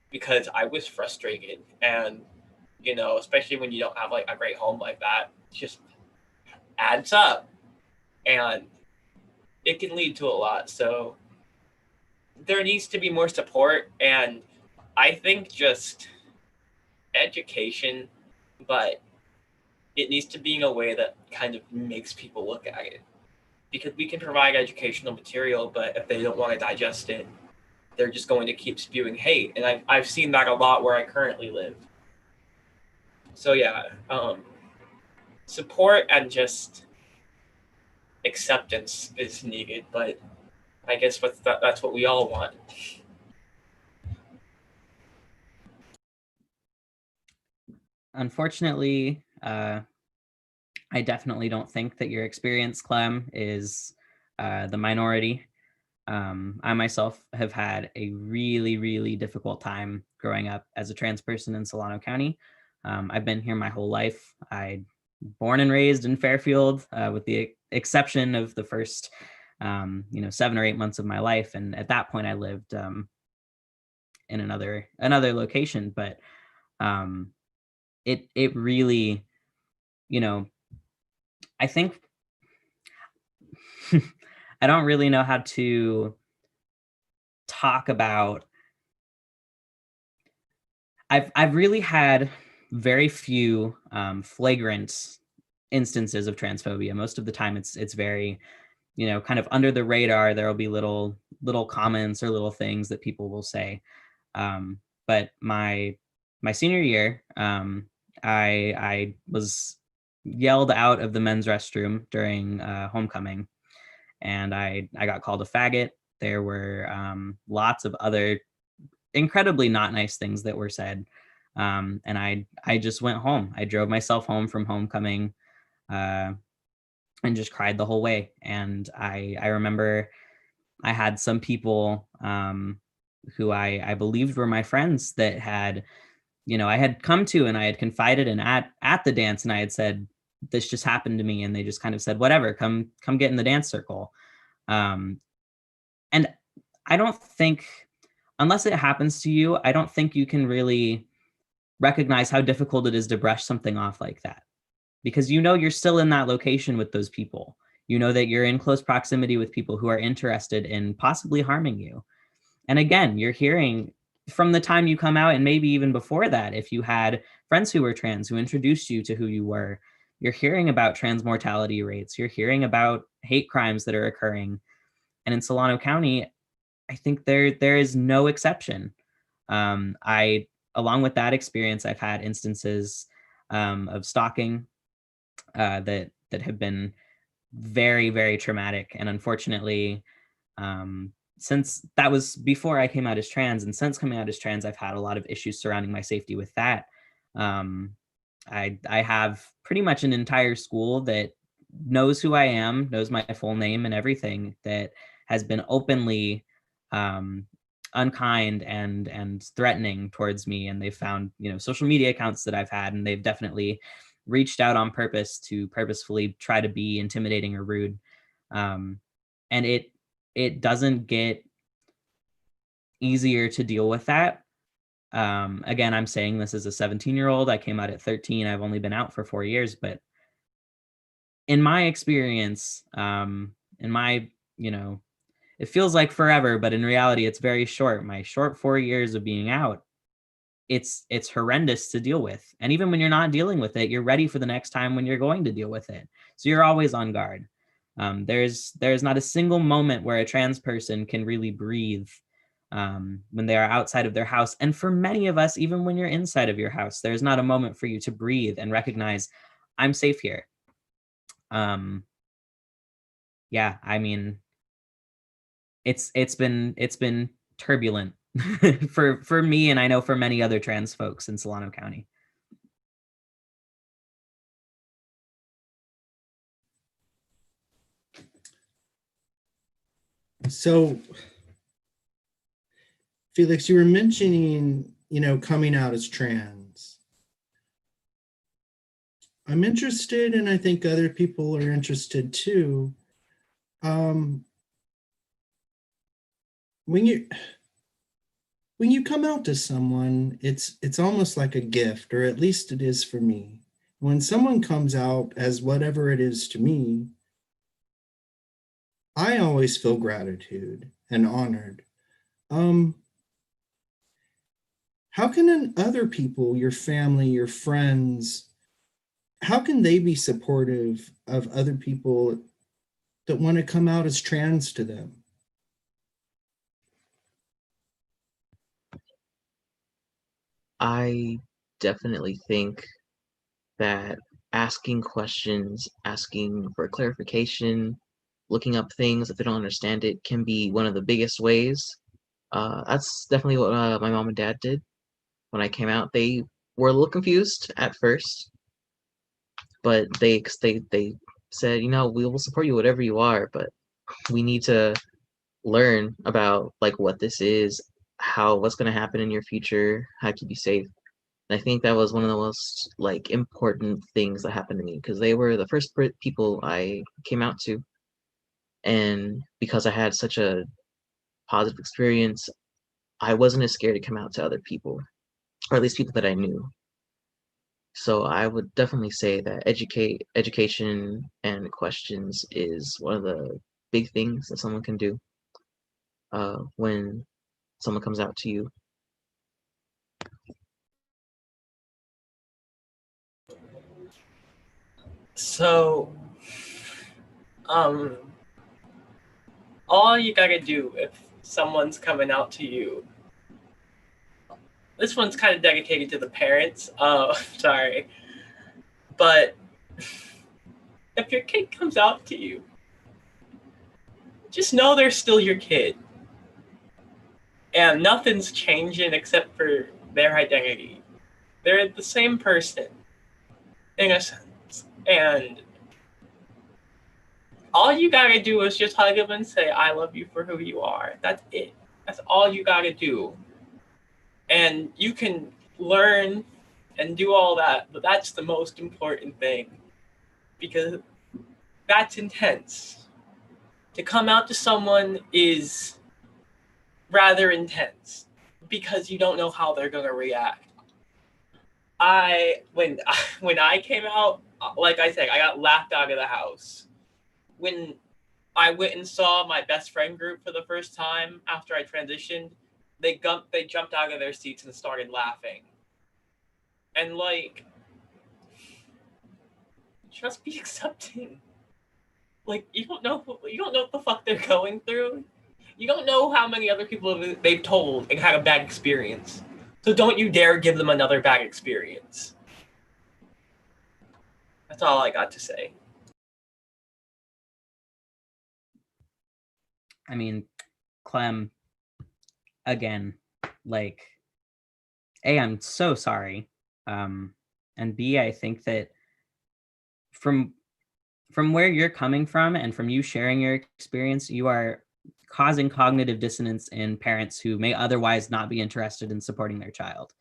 Speaker 5: because I was frustrated. And, you know, especially when you don't have like a great home like that, it just adds up and it can lead to a lot. So there needs to be more support. And I think just education, but it needs to be in a way that kind of makes people look at it. Because we can provide educational material, but if they don't want to digest it, they're just going to keep spewing hate. And I've seen that a lot where I currently live. So yeah, support and just acceptance is needed, but I guess that's what we all want.
Speaker 2: Unfortunately, I definitely don't think that your experience, Clem, is the minority. I myself have had a really, really difficult time growing up as a trans person in Solano County. I've been here my whole life. I born and raised in Fairfield, with the exception of the first, 7 or 8 months of my life. And at that point, I lived in another location. But it really, I think I don't really know how to talk about. I've really had very few flagrant instances of transphobia. Most of the time, it's very, kind of under the radar. There will be little comments or little things that people will say. But my senior year, I was yelled out of the men's restroom during homecoming, and I got called a faggot. There were lots of other incredibly not nice things that were said. And I just went home. I drove myself home from homecoming and just cried the whole way. And I remember I had some people who I believed were my friends that had, I had come to and I had confided in at the dance, and I had said, this just happened to me. And they just kind of said, whatever, come get in the dance circle. And I don't think, unless it happens to you, I don't think you can really recognize how difficult it is to brush something off like that, because you're still in that location with those people. You know that you're in close proximity with people who are interested in possibly harming you. And again, you're hearing from the time you come out, and maybe even before that, if you had friends who were trans, who introduced you to who you were, you're hearing about trans mortality rates, you're hearing about hate crimes that are occurring. And in Solano County, I think there is no exception. Along with that experience, I've had instances of stalking that have been very, very traumatic. And unfortunately, since that was before I came out as trans, and since coming out as trans, I've had a lot of issues surrounding my safety with that. I have pretty much an entire school that knows who I am, knows my full name and everything, that has been openly unkind and threatening towards me. And they've found, social media accounts that I've had, and they've definitely reached out on purpose to purposefully try to be intimidating or rude. And it doesn't get easier to deal with that. Again, I'm saying this as a 17-year-old. I came out at 13. I've only been out for 4 years, but in my experience, it feels like forever, but in reality, it's very short. My short 4 years of being out, it's horrendous to deal with. And even when you're not dealing with it, you're ready for the next time when you're going to deal with it. So you're always on guard. There's not a single moment where a trans person can really breathe when they are outside of their house. And for many of us, even when you're inside of your house, there's not a moment for you to breathe and recognize, I'm safe here. Yeah, I mean, it's been turbulent for me, and I know for many other trans folks in Solano County.
Speaker 1: So, Felix, you were mentioning, coming out as trans. I'm interested, and I think other people are interested too. When you come out to someone, it's almost like a gift, or at least it is for me. When someone comes out as whatever it is to me, I always feel gratitude and honored. How can other people, your family, your friends, how can they be supportive of other people that want to come out as trans to them?
Speaker 4: I definitely think that asking questions, asking for clarification, looking up things if they don't understand it can be one of the biggest ways. That's definitely what my mom and dad did when I came out. They were a little confused at first, but they said, we will support you whatever you are, but we need to learn about like what this is, what's going to happen in your future, how to keep you safe. And I think that was one of the most like important things that happened to me because they were the first people I came out to, and because I had such a positive experience, I wasn't as scared to come out to other people, or at least people that I knew. So I would definitely say that education and questions is one of the big things that someone can do when someone comes out to you.
Speaker 5: So, all you gotta do if someone's coming out to you, this one's kind of dedicated to the parents. Sorry. But if your kid comes out to you, just know they're still your kid. And nothing's changing except for their identity. They're the same person, in a sense. And all you gotta do is just hug them and say, I love you for who you are. That's it. That's all you gotta do. And you can learn and do all that, but that's the most important thing. Because that's intense. To come out to someone is rather intense because you don't know how they're gonna react. When I came out, like I said, I got laughed out of the house. When I went and saw my best friend group for the first time after I transitioned, they jumped out of their seats and started laughing. And like, just be accepting. Like, you don't know what the fuck they're going through. You don't know how many other people they've told and had a bad experience. So don't you dare give them another bad experience. That's all I got to say.
Speaker 2: I mean, Clem, again, like, A, I'm so sorry. And B, I think that from where you're coming from and from you sharing your experience, you are causing cognitive dissonance in parents who may otherwise not be interested in supporting their child.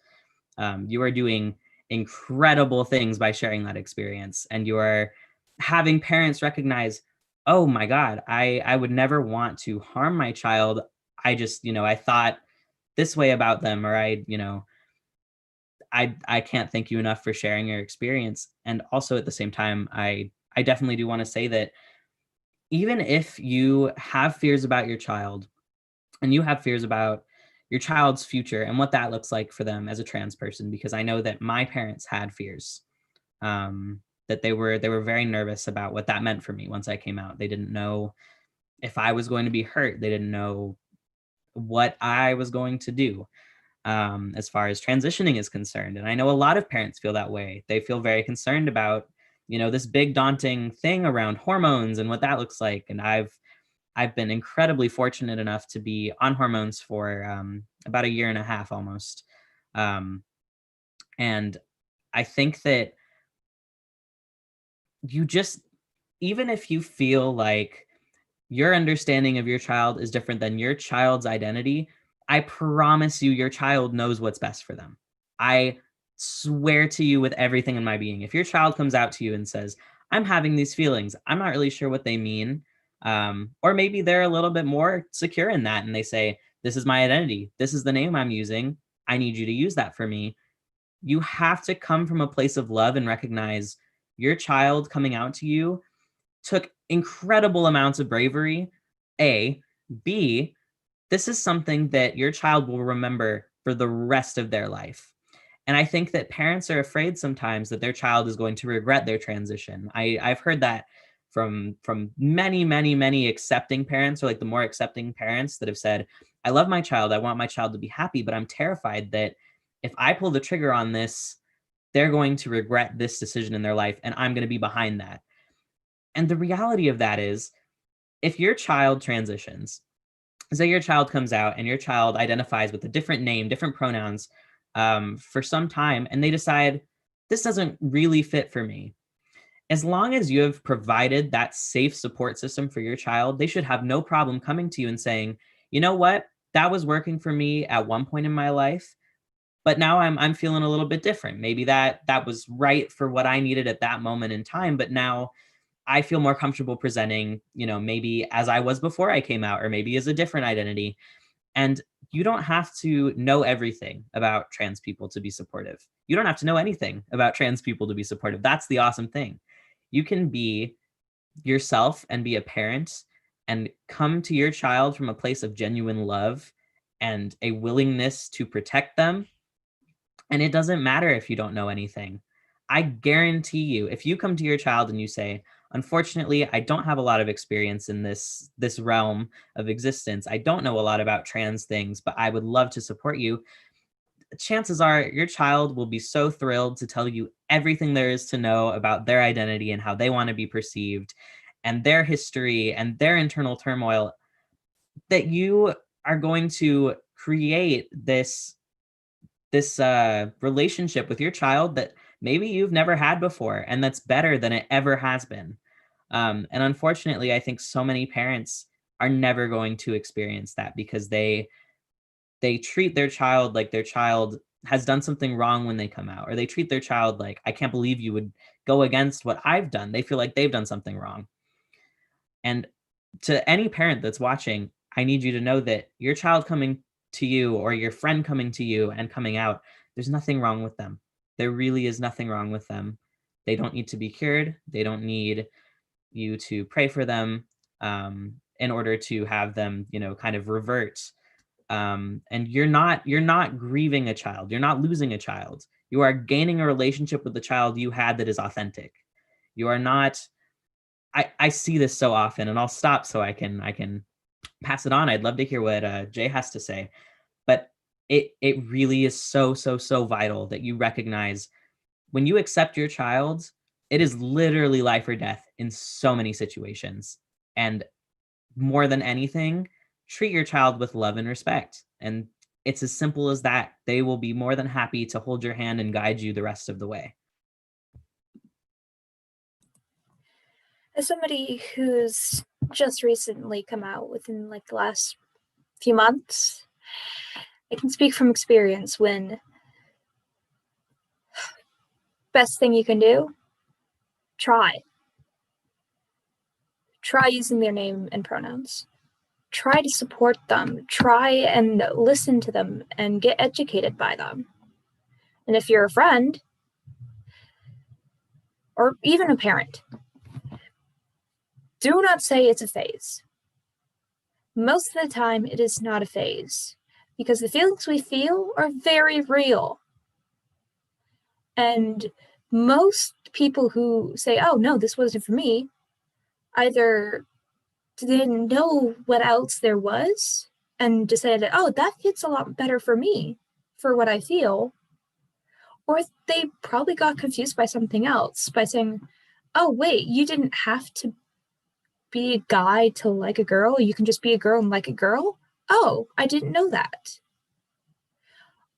Speaker 2: You are doing incredible things by sharing that experience, and you are having parents recognize, oh my God, I would never want to harm my child. I just, I thought this way about them, or I can't thank you enough for sharing your experience. And also at the same time, I definitely do want to say that even if you have fears about your child and you have fears about your child's future and what that looks like for them as a trans person, because I know that my parents had fears, that they were very nervous about what that meant for me once I came out. They didn't know if I was going to be hurt. They didn't know what I was going to do as far as transitioning is concerned. And I know a lot of parents feel that way. They feel very concerned about, this big daunting thing around hormones and what that looks like. And I've I've been incredibly fortunate enough to be on hormones for about a year and a half almost. And I think that you just, even if you feel like your understanding of your child is different than your child's identity, I promise you, your child knows what's best for them. I swear to you with everything in my being, if your child comes out to you and says, I'm having these feelings, I'm not really sure what they mean. Or maybe they're a little bit more secure in that and they say, this is my identity. This is the name I'm using. I need you to use that for me. You have to come from a place of love and recognize your child coming out to you took incredible amounts of bravery, A. B, this is something that your child will remember for the rest of their life. And I think that parents are afraid sometimes that their child is going to regret their transition. I've heard that from many, many, many accepting parents, or like the more accepting parents that have said, I love my child, I want my child to be happy, but I'm terrified that if I pull the trigger on this, they're going to regret this decision in their life, and I'm going to be behind that. And the reality of that is, if your child transitions, say your child comes out and your child identifies with a different name, different pronouns for some time, and they decide, this doesn't really fit for me. As long as you have provided that safe support system for your child, they should have no problem coming to you and saying, you know what, that was working for me at one point in my life, but now I'm feeling a little bit different. Maybe that was right for what I needed at that moment in time, but now I feel more comfortable presenting, maybe as I was before I came out, or maybe as a different identity. And you don't have to know everything about trans people to be supportive. You don't have to know anything about trans people to be supportive. That's the awesome thing. You can be yourself and be a parent and come to your child from a place of genuine love and a willingness to protect them. And it doesn't matter if you don't know anything. I guarantee you, if you come to your child and you say, unfortunately, I don't have a lot of experience in this realm of existence, I don't know a lot about trans things, but I would love to support you, chances are your child will be so thrilled to tell you everything there is to know about their identity and how they want to be perceived and their history and their internal turmoil, that you are going to create this relationship with your child that maybe you've never had before, and that's better than it ever has been. And unfortunately, I think so many parents are never going to experience that because they treat their child like their child has done something wrong when they come out, or they treat their child like, I can't believe you would go against what I've done. They feel like they've done something wrong. And to any parent that's watching, I need you to know that your child coming to you or your friend coming to you and coming out, there's nothing wrong with them. There really is nothing wrong with them. They don't need to be cured. They don't need you to pray for them in order to have them, kind of revert. And you're not grieving a child. You're not losing a child. You are gaining a relationship with the child you had that is authentic. You are not. I see this so often, and I'll stop so I can pass it on. I'd love to hear what Jay has to say, but it really is so vital that you recognize when you accept your child, it is literally life or death in so many situations. And more than anything, treat your child with love and respect. And it's as simple as that. They will be more than happy to hold your hand and guide you the rest of the way.
Speaker 3: As somebody who's just recently come out within like the last few months, I can speak from experience when best thing you can do, try using their name and pronouns. Try to support them. Try and listen to them and get educated by them. And if you're a friend or even a parent, do not say it's a phase. Most of the time, it is not a phase because the feelings we feel are very real. And most people who say, oh, no, this wasn't for me, either didn't know what else there was and decided, oh, that fits a lot better for me, for what I feel. Or they probably got confused by something else by saying, oh, wait, you didn't have to be a guy to like a girl. You can just be a girl and like a girl. Oh, I didn't know that.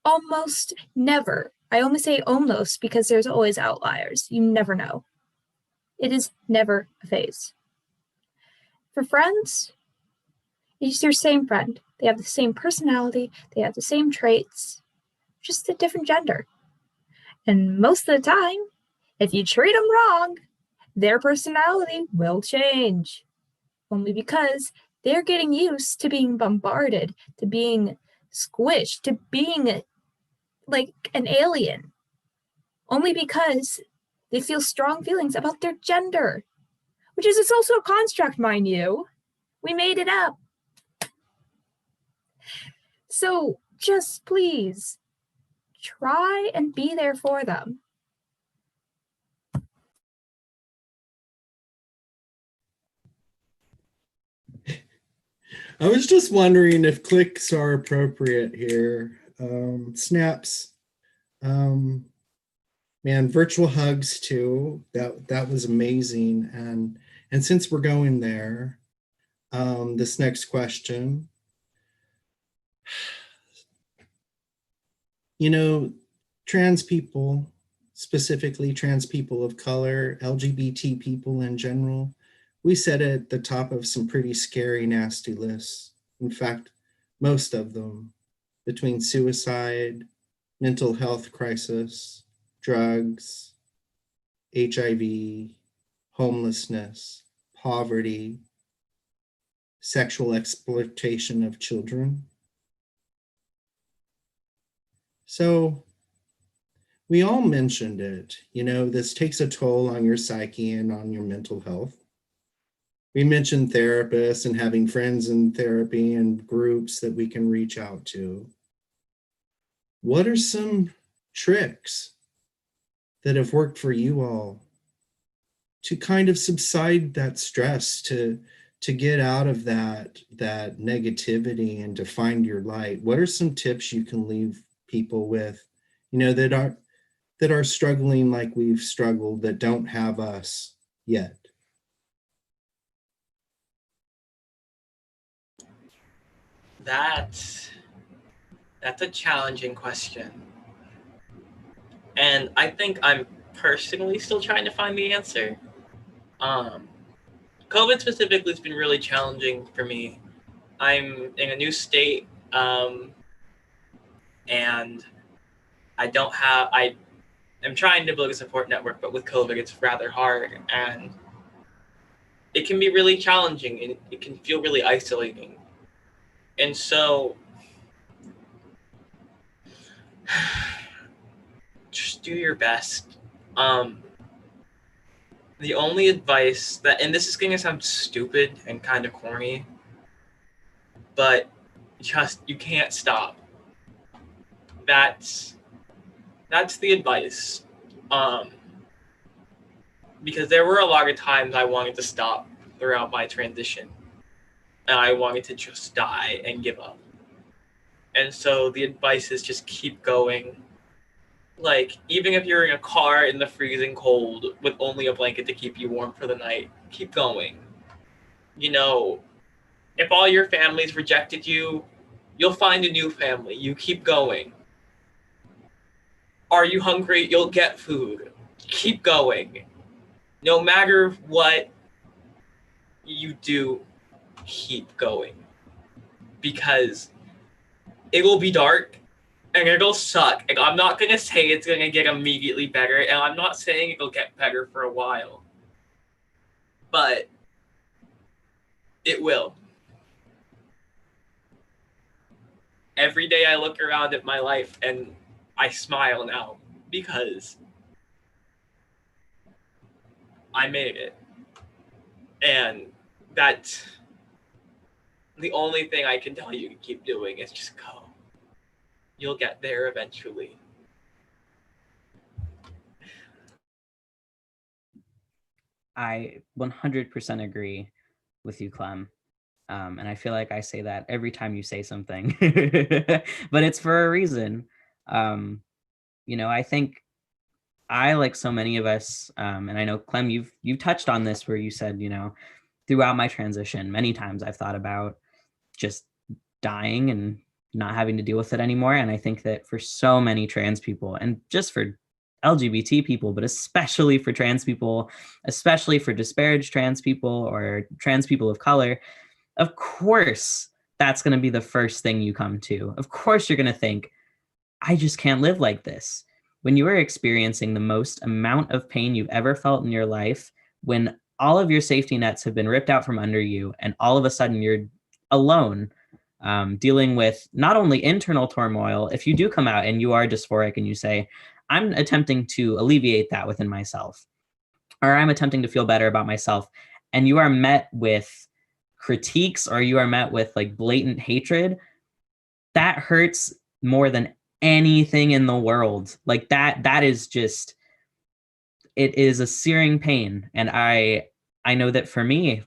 Speaker 3: Almost never. I only say almost because there's always outliers. You never know. It is never a phase. For friends, it's your same friend. They have the same personality. They have the same traits, just a different gender. And most of the time, if you treat them wrong, their personality will change. Only because they're getting used to being bombarded, to being squished, to being like an alien. Only because they feel strong feelings about their gender, which is also a construct, mind you. We made it up. So just please try and be there for them.
Speaker 1: I was just wondering if clicks are appropriate here. Snaps. Man, virtual hugs too. That was amazing. And since we're going there, this next question. You know, trans people, specifically trans people of color, LGBT people in general, we sit at the top of some pretty scary, nasty lists. In fact, most of them, between suicide, mental health crisis, drugs, HIV, homelessness, poverty, sexual exploitation of children. So we all mentioned it, you know, this takes a toll on your psyche and on your mental health. We mentioned therapists and having friends in therapy and groups that we can reach out to. What are some tricks that have worked for you all to kind of subside that stress, to get out of that negativity and to find your light? What are some tips you can leave people with, you know, that are struggling like we've struggled, that don't have us yet?
Speaker 5: That's a challenging question. And I think I'm personally still trying to find the answer. COVID specifically has been really challenging for me. I'm in a new state, and I am trying to build a support network, but with COVID, it's rather hard, and it can be really challenging, and it can feel really isolating. And so, just do your best. The only advice that, and this is going to sound stupid and kind of corny, but just, you can't stop. That's the advice. Because there were a lot of times I wanted to stop throughout my transition, and I wanted to just die and give up. And so the advice is just keep going. Like, even if you're in a car in the freezing cold with only a blanket to keep you warm for the night, keep going. You know, if all your families rejected you, you'll find a new family. You keep going. Are you hungry? You'll get food. Keep going. No matter what you do, keep going. Because it will be dark and it'll suck. And I'm not going to say it's going to get immediately better, and I'm not saying it'll get better for a while. But it will. Every day I look around at my life and I smile now because I made it. And that's the only thing I can tell you to keep doing is just go. You'll get there eventually.
Speaker 2: I 100% agree with you, Clem. And I feel like I say that every time you say something, but it's for a reason. You know, I think I, like so many of us, and I know Clem, you've touched on this where you said, you know, throughout my transition, many times I've thought about just dying and not having to deal with it anymore. And I think that for so many trans people, and just for LGBT people, but especially for trans people, especially for disparaged trans people or trans people of color, of course, that's going to be the first thing you come to. Of course, you're going to think, I just can't live like this. When you are experiencing the most amount of pain you've ever felt in your life, when all of your safety nets have been ripped out from under you, and all of a sudden you're alone, dealing with not only internal turmoil, if you do come out and you are dysphoric and you say, I'm attempting to alleviate that within myself, or I'm attempting to feel better about myself, and you are met with critiques or you are met with like blatant hatred, that hurts more than anything in the world. Like that is just, it is a searing pain. And I know that for me,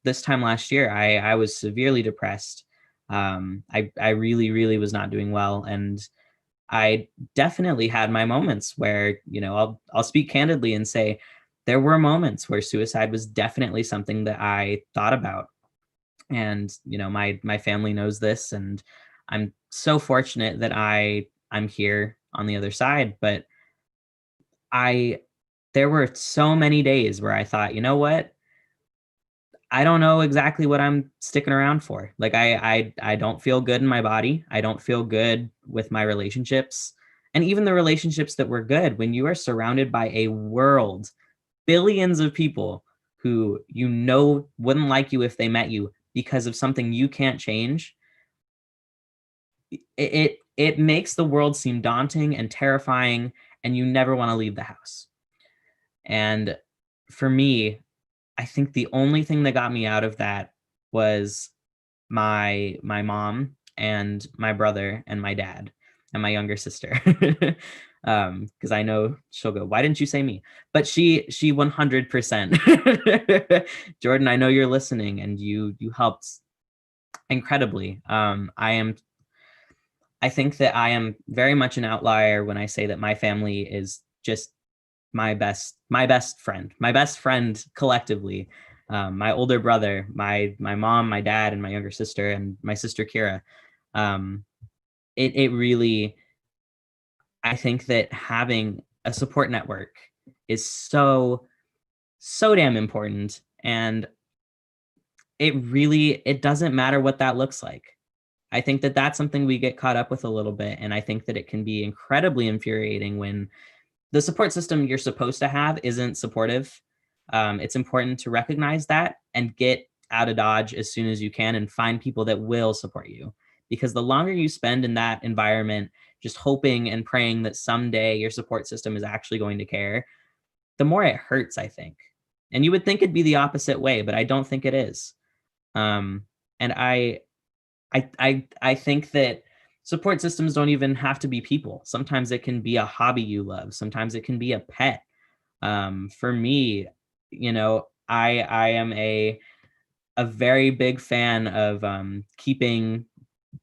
Speaker 2: this time last year, I was severely depressed. I really, really was not doing well. And I definitely had my moments where, I'll speak candidly and say there were moments where suicide was definitely something that I thought about. And, my family knows this, and I'm so fortunate that I'm here on the other side. But there were so many days where I thought, you know what? I don't know exactly what I'm sticking around for. Like I don't feel good in my body. I don't feel good with my relationships. And even the relationships that were good, when you are surrounded by a world, billions of people who wouldn't like you if they met you because of something you can't change, it makes the world seem daunting and terrifying, and you never want to leave the house. And for me, I think the only thing that got me out of that was my mom and my brother and my dad and my younger sister. Because I know she'll go, why didn't you say me? But she 100%. Jordan, I know you're listening, and you helped incredibly. I think that I am very much an outlier when I say that my family is just my best friend collectively. My older brother, my mom, my dad, and my younger sister, and my sister Kira. It really, I think that having a support network is so damn important. And it doesn't matter what that looks like. I think that that's something we get caught up with a little bit. And I think that it can be incredibly infuriating when the support system you're supposed to have isn't supportive. It's important to recognize that and get out of Dodge as soon as you can and find people that will support you. Because the longer you spend in that environment, just hoping and praying that someday your support system is actually going to care, the more it hurts, I think. And you would think it'd be the opposite way, but I don't think it is. And I think that support systems don't even have to be people. Sometimes it can be a hobby you love. Sometimes it can be a pet. For me, I am a very big fan of keeping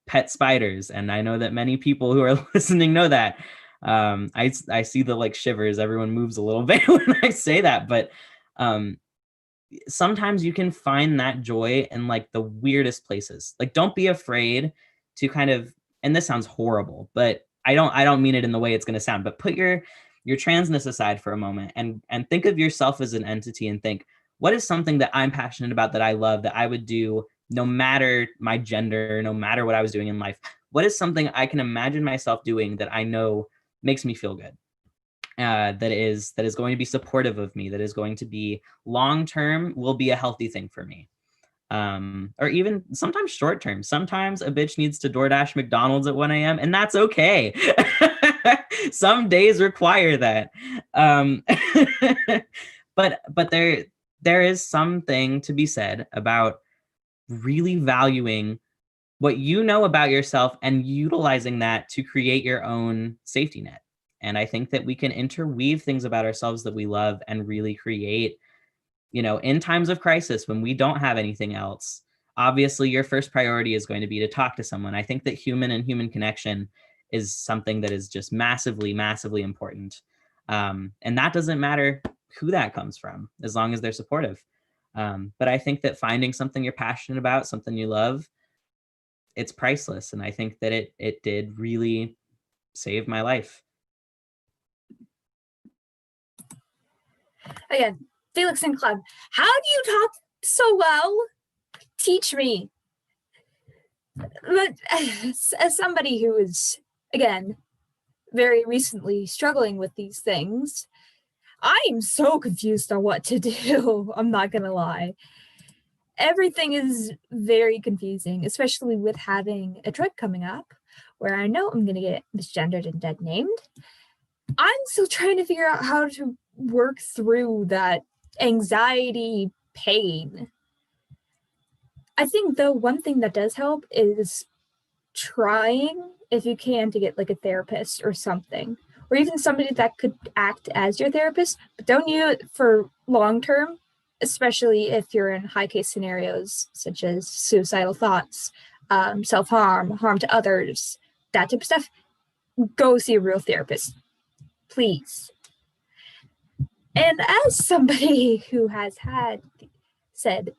Speaker 2: pet spiders, and I know that many people who are listening know that. I see the like shivers. Everyone moves a little bit when I say that, but sometimes you can find that joy in like the weirdest places. Like, don't be afraid to kind of, and this sounds horrible, but I don't mean it in the way it's going to sound, but put your transness aside for a moment and think of yourself as an entity and think, what is something that I'm passionate about, that I love, that I would do no matter my gender, no matter what I was doing in life? What is something I can imagine myself doing that I know makes me feel good? That is going to be supportive of me, that is going to be long-term, will be a healthy thing for me. Or even sometimes short-term. Sometimes a bitch needs to DoorDash McDonald's at 1 a.m. and that's okay. Some days require that. But there is something to be said about really valuing what you know about yourself and utilizing that to create your own safety net. And I think that we can interweave things about ourselves that we love and really create, in times of crisis when we don't have anything else, obviously your first priority is going to be to talk to someone. I think that human and human connection is something that is just massively, massively important. And that doesn't matter who that comes from, as long as they're supportive. But I think that finding something you're passionate about, something you love, it's priceless. And I think that it did really save my life.
Speaker 3: Again, Felix and Clem, how do you talk so well? Teach me. But as somebody who is, again, very recently struggling with these things, I'm so confused on what to do. I'm not gonna lie. Everything is very confusing, especially with having a trip coming up where I know I'm gonna get misgendered and dead named. I'm still trying to figure out how to work through that anxiety pain. I think though one thing that does help is trying, if you can, to get like a therapist or something, or even somebody that could act as your therapist, but don't use it for long term, especially if you're in high case scenarios such as suicidal thoughts, self-harm, harm to others, that type of stuff. Go see a real therapist, please. And as somebody who has had said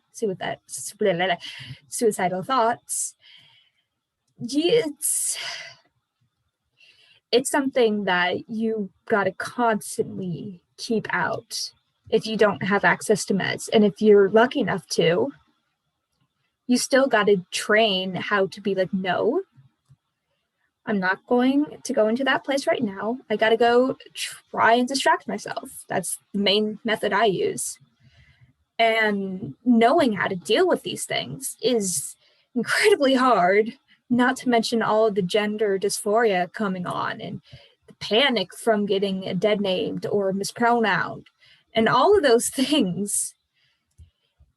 Speaker 3: suicidal thoughts, it's something that you got to constantly keep out if you don't have access to meds. And if you're lucky enough to, you still got to train how to be like, no, I'm not going to go into that place right now. I got to go try and distract myself. That's the main method I use. And knowing how to deal with these things is incredibly hard, not to mention all of the gender dysphoria coming on and the panic from getting dead named or mispronounced and all of those things.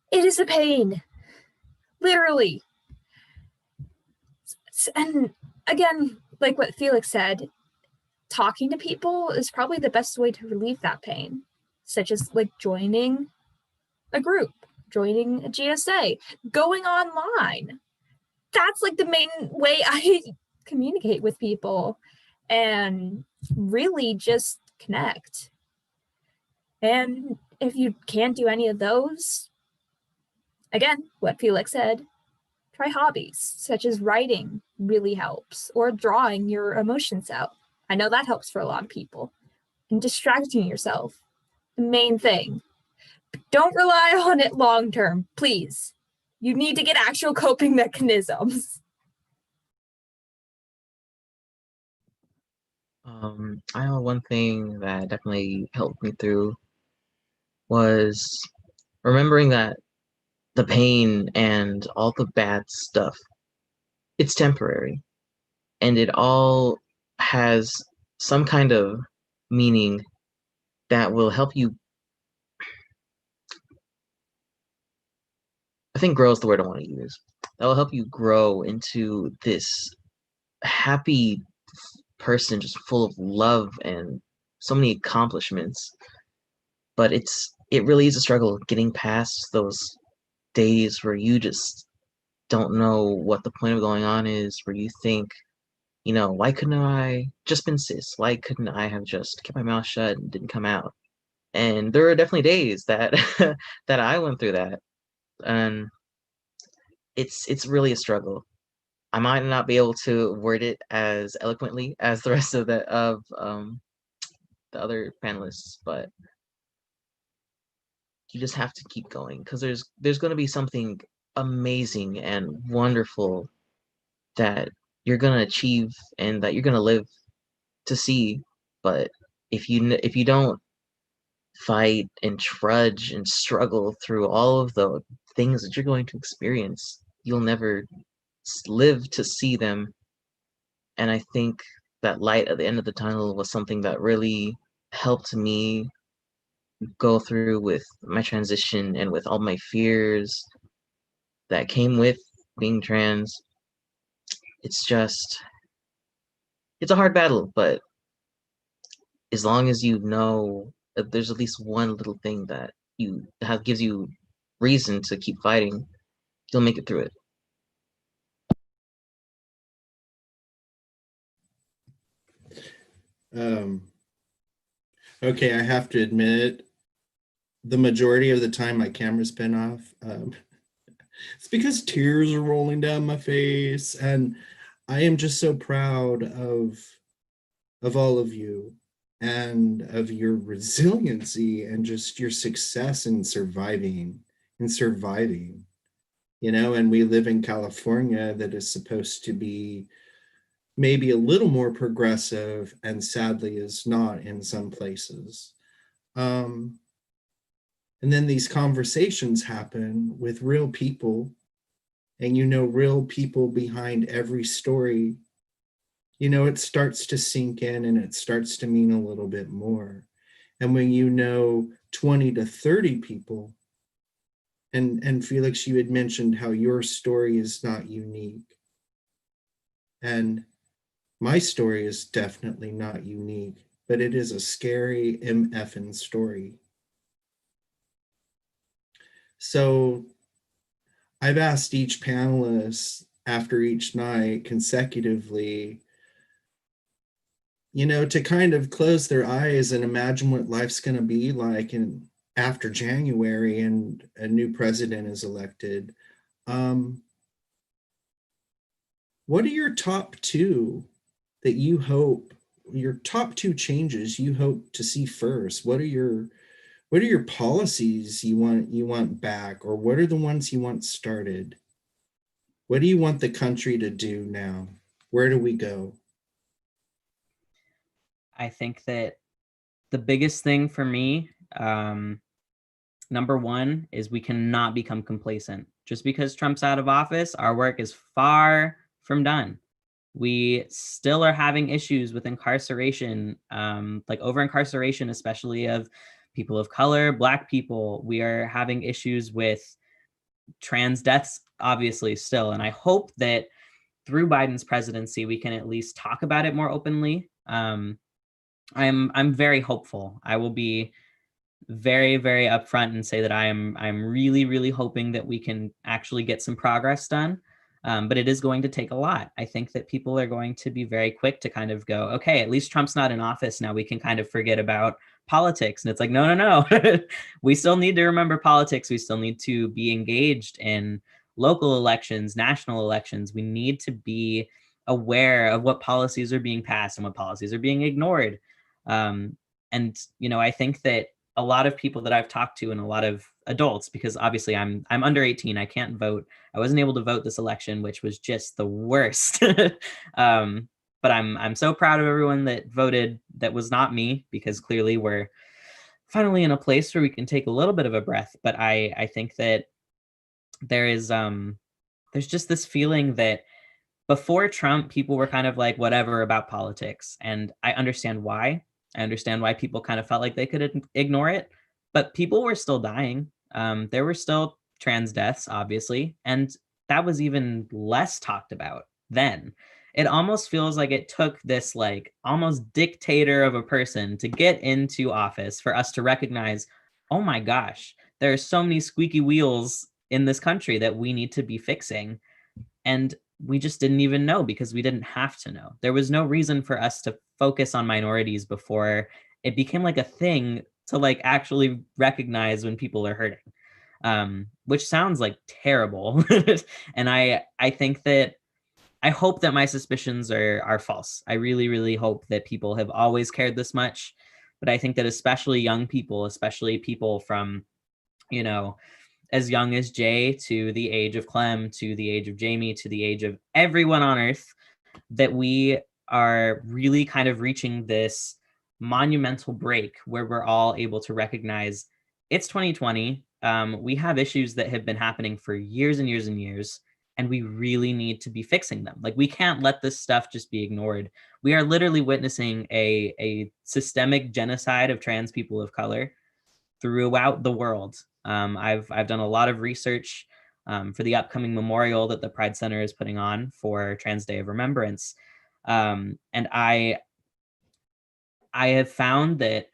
Speaker 3: It is a pain, literally. And again, like what Felix said, talking to people is probably the best way to relieve that pain, such as like joining a group, joining a GSA, going online. That's like the main way I communicate with people and really just connect. And if you can't do any of those, again, what Felix said, try hobbies such as writing really helps, or drawing your emotions out. I know that helps for a lot of people. And distracting yourself, the main thing. Don't rely on it long term, please. You need to get actual coping mechanisms.
Speaker 4: I know one thing that definitely helped me through was remembering that the pain and all the bad stuff, it's temporary, and it all has some kind of meaning that will help you. I think grow is the word I want to use. That will help you grow into this happy person, just full of love and so many accomplishments. But it really is a struggle getting past those days where you just don't know what the point of going on is, where you think, why couldn't I just been cis? Why couldn't I have just kept my mouth shut and didn't come out? And there are definitely days that that I went through that, and it's really a struggle. I might not be able to word it as eloquently as the rest of the other panelists, but you just have to keep going, because there's going to be something amazing and wonderful that you're going to achieve and that you're going to live to see. But if you don't fight and trudge and struggle through all of the things that you're going to experience, you'll never live to see them. And I think that light at the end of the tunnel was something that really helped me go through with my transition and with all my fears that came with being trans. It's a hard battle, but as long as you know that there's at least one little thing that gives you reason to keep fighting, you'll make it through it.
Speaker 1: Okay, I have to admit, the majority of the time my camera's been off. It's because tears are rolling down my face, and I am just so proud of all of you and of your resiliency and just your success in surviving. And we live in California that is supposed to be maybe a little more progressive, and sadly is not in some places. And then these conversations happen with real people, and real people behind every story. It starts to sink in, and it starts to mean a little bit more. And when 20 to 30 people, and Felix, you had mentioned how your story is not unique. And my story is definitely not unique, but it is a scary MFing story. So I've asked each panelist after each night consecutively, to kind of close their eyes and imagine what life's going to be like after January and a new president is elected. What are your top two that you hope, your top two changes you hope to see first? What are your policies you want back, or what are the ones you want started? What do you want the country to do now? Where do we go?
Speaker 2: I think that the biggest thing for me, number one, is we cannot become complacent. Just because Trump's out of office, our work is far from done. We still are having issues with incarceration, like over-incarceration, especially of people of color, Black people. We are having issues with trans deaths, obviously, still. And I hope that through Biden's presidency, we can at least talk about it more openly. I'm very hopeful. I will be very, very upfront and say that I'm really, really hoping that we can actually get some progress done. But it is going to take a lot. I think that people are going to be very quick to kind of go, okay, at least Trump's not in office. Now we can kind of forget about politics. And it's like, no. We still need to remember politics. We still need to be engaged in local elections, national elections. We need to be aware of what policies are being passed and what policies are being ignored. And, I think that a lot of people that I've talked to, and a lot of adults, because obviously I'm under 18, I can't vote. I wasn't able to vote this election, which was just the worst. But I'm so proud of everyone that voted that was not me, because clearly we're finally in a place where we can take a little bit of a breath. But I think that there's just this feeling that before Trump, people were kind of like whatever about politics. And I understand why. I understand why people kind of felt like they could ignore it, but people were still dying. There were still trans deaths, obviously, and that was even less talked about then. It almost feels like it took this like almost dictator of a person to get into office for us to recognize, oh my gosh, there are so many squeaky wheels in this country that we need to be fixing. And we just didn't even know, because we didn't have to know. There was no reason for us to focus on minorities before it became like a thing to like actually recognize when people are hurting, which sounds like terrible. And I think that I hope that my suspicions are false. I really, really hope that people have always cared this much. But I think that especially young people, especially people from, as young as Jay to the age of Clem, to the age of Jamie, to the age of everyone on earth, that we are really kind of reaching this monumental break where we're all able to recognize it's 2020. We have issues that have been happening for years and years and years, and we really need to be fixing them. Like, we can't let this stuff just be ignored. We are literally witnessing a systemic genocide of trans people of color throughout the world. I've done a lot of research for the upcoming memorial that the Pride Center is putting on for Trans Day of Remembrance. And I have found that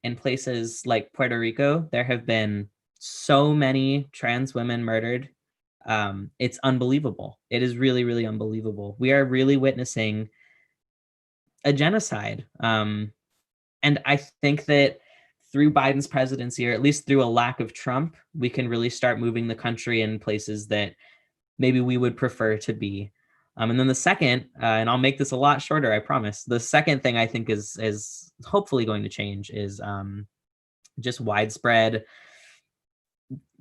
Speaker 2: in places like Puerto Rico, there have been so many trans women murdered. It's unbelievable. It is really, really unbelievable. We are really witnessing a genocide. And I think that through Biden's presidency, or at least through a lack of Trump, we can really start moving the country in places that maybe we would prefer to be. And then the second, and I'll make this a lot shorter, I promise. The second thing I think is hopefully going to change is just widespread,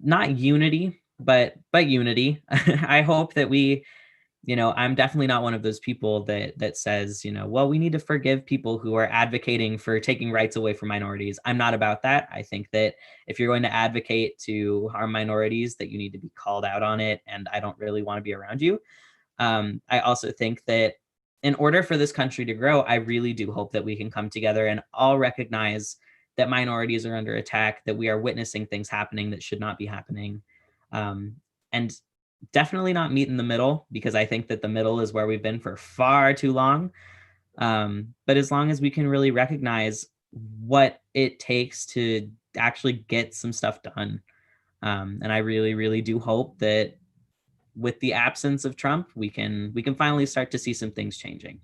Speaker 2: not unity, but unity. I hope that we, I'm definitely not one of those people that says, well, we need to forgive people who are advocating for taking rights away from minorities. I'm not about that. I think that if you're going to advocate to harm minorities, that you need to be called out on it. And I don't really want to be around you. I also think that in order for this country to grow, I really do hope that we can come together and all recognize that minorities are under attack, that we are witnessing things happening that should not be happening. And definitely not meet in the middle, because I think that the middle is where we've been for far too long. But as long as we can really recognize what it takes to actually get some stuff done. And I really, really do hope that with the absence of Trump, we can finally start to see some things changing.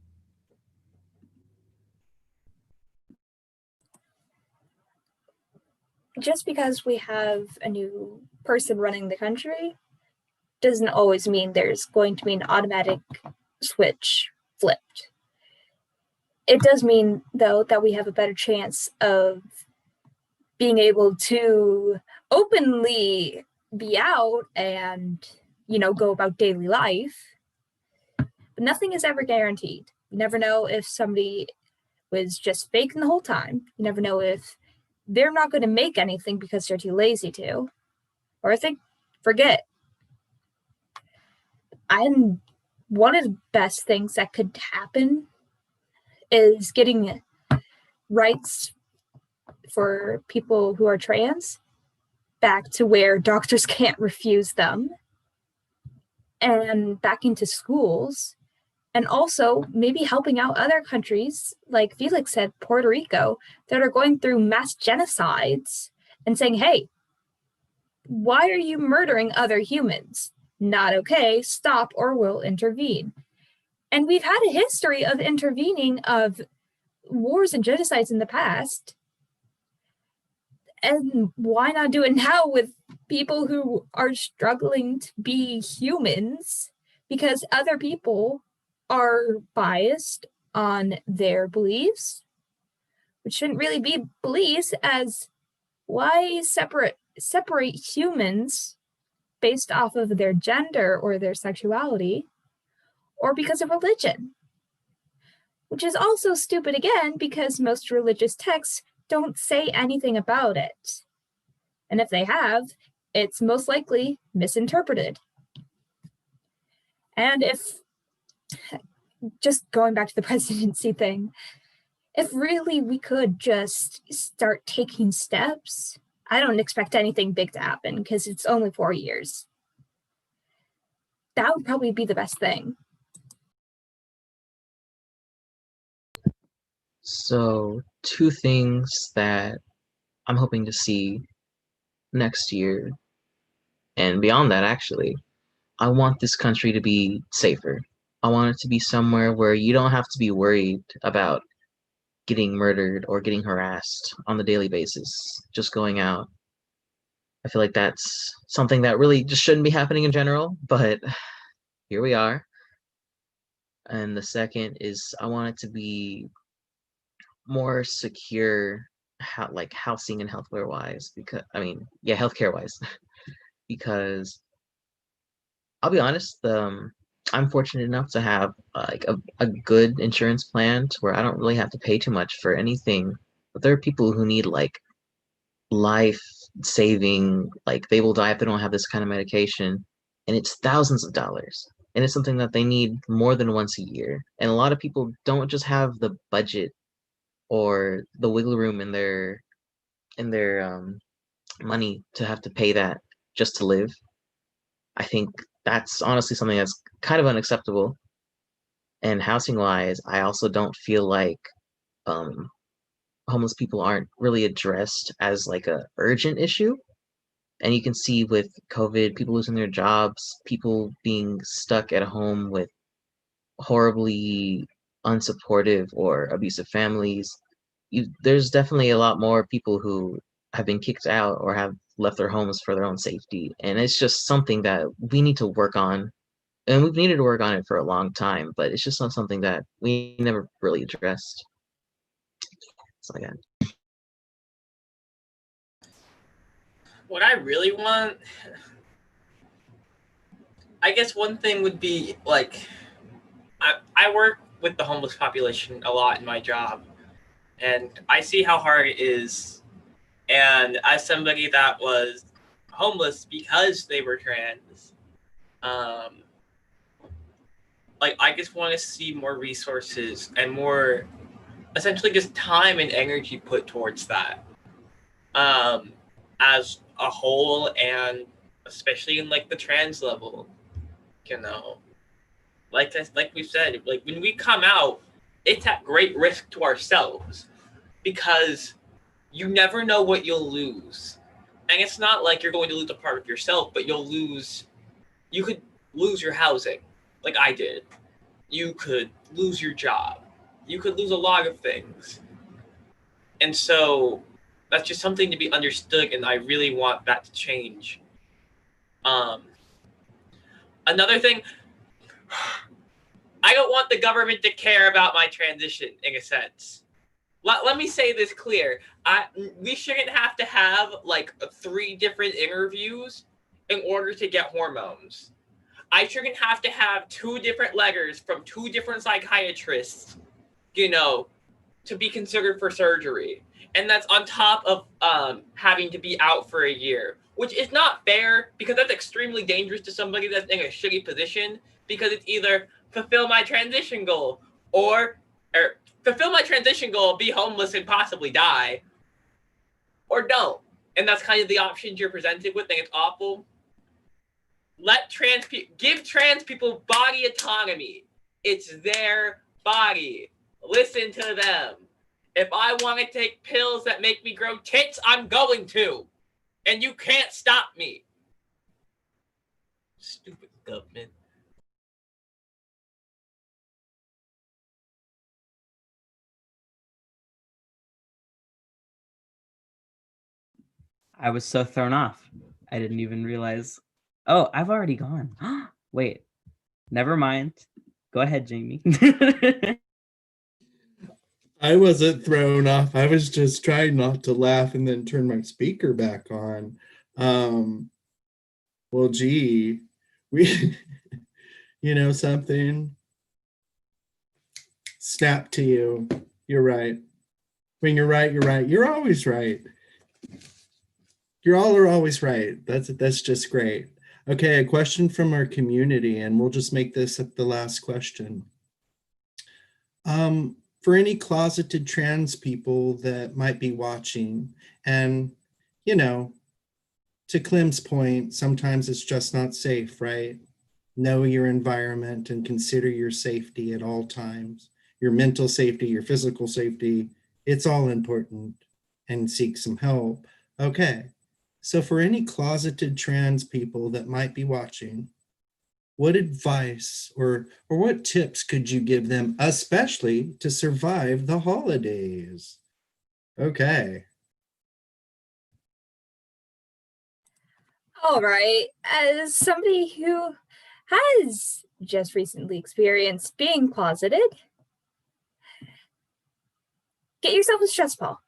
Speaker 3: Just because we have a new person running the country doesn't always mean there's going to be an automatic switch flipped. It does mean, though, that we have a better chance of being able to openly be out and, go about daily life. But nothing is ever guaranteed. You never know if somebody was just faking the whole time. You never know if they're not going to make anything because they're too lazy to, or if they forget. And one of the best things that could happen is getting rights for people who are trans back to where doctors can't refuse them, and back into schools, and also maybe helping out other countries, like Felix said, Puerto Rico, that are going through mass genocides, and saying, hey, why are you murdering other humans? Not okay, stop or we'll intervene. And we've had a history of intervening of wars and genocides in the past. And why not do it now with people who are struggling to be humans because other people are biased on their beliefs, which shouldn't really be beliefs, as why separate humans based off of their gender or their sexuality or because of religion, which is also stupid again because most religious texts don't say anything about it. And if they have, it's most likely misinterpreted. And if, just going back to the presidency thing, if really we could just start taking steps, I don't expect anything big to happen because it's only 4 years. That would probably be the best thing.
Speaker 4: So, two things that I'm hoping to see next year, and beyond that, actually. I want this country to be safer. I want it to be somewhere where you don't have to be worried about getting murdered or getting harassed on the daily basis, just going out. I feel like that's something that really just shouldn't be happening in general, but here we are. And the second is I want it to be more secure, like housing and healthcare wise, because healthcare wise, because I'll be honest, I'm fortunate enough to have like a good insurance plan to where I don't really have to pay too much for anything. But there are people who need like life saving, like they will die if they don't have this kind of medication, and it's thousands of dollars. And it's something that they need more than once a year. And a lot of people don't just have the budget or the wiggle room in their money to have to pay that just to live. I think that's honestly something that's kind of unacceptable. And housing wise, I also don't feel like homeless people aren't really addressed as like a urgent issue. And you can see with COVID, people losing their jobs, people being stuck at home with horribly unsupportive or abusive families. there's definitely a lot more people who have been kicked out or have left their homes for their own safety. And it's just something that we need to work on. And we've needed to work on it for a long time, but it's just not something that we never really addressed. So yeah.
Speaker 5: What I really want, I guess one thing would be like, I work with the homeless population a lot in my job, and I see how hard it is. And as somebody that was homeless because they were trans, like I just want to see more resources and more, essentially just time and energy put towards that, as a whole, and especially in like the trans level, you know, like we said, like when we come out, it's at great risk to ourselves because you never know what you'll lose. And it's not like you're going to lose a part of yourself, but you could lose your housing, like I did. You could lose your job. You could lose a lot of things. And so that's just something to be understood, and I really want that to change. Another thing, I don't want the government to care about my transition in a sense. Let me say this clear. We shouldn't have to have like 3 different interviews in order to get hormones. I shouldn't have to have 2 different letters from 2 different psychiatrists, you know, to be considered for surgery. And that's on top of having to be out for a year, which is not fair because that's extremely dangerous to somebody that's in a shitty position, because it's either fulfill my transition goal or fulfill my transition goal, be homeless and possibly die, or don't. And that's kind of the options you're presented with, and it's awful. Give trans people body autonomy. It's their body. Listen to them. If I want to take pills that make me grow tits, I'm going to. And you can't stop me. Stupid government.
Speaker 2: I was so thrown off. I didn't even realize. Oh, I've already gone. Wait, never mind. Go ahead, Jamie.
Speaker 1: I wasn't thrown off. I was just trying not to laugh and then turn my speaker back on. Well, gee, we, you know something? Snap to you. You're right. When you're right, you're right. You're always right. You all are always right. That's just great. Okay, a question from our community, and we'll just make this the last question. For any closeted trans people that might be watching, and you know, to Clem's point, sometimes it's just not safe, right? Know your environment and consider your safety at all times. Your mental safety, your physical safety, it's all important, and seek some help. Okay, so for any closeted trans people that might be watching, what advice or what tips could you give them, especially to survive the holidays? Okay.
Speaker 3: All right. As somebody who has just recently experienced being closeted, get yourself a stress ball.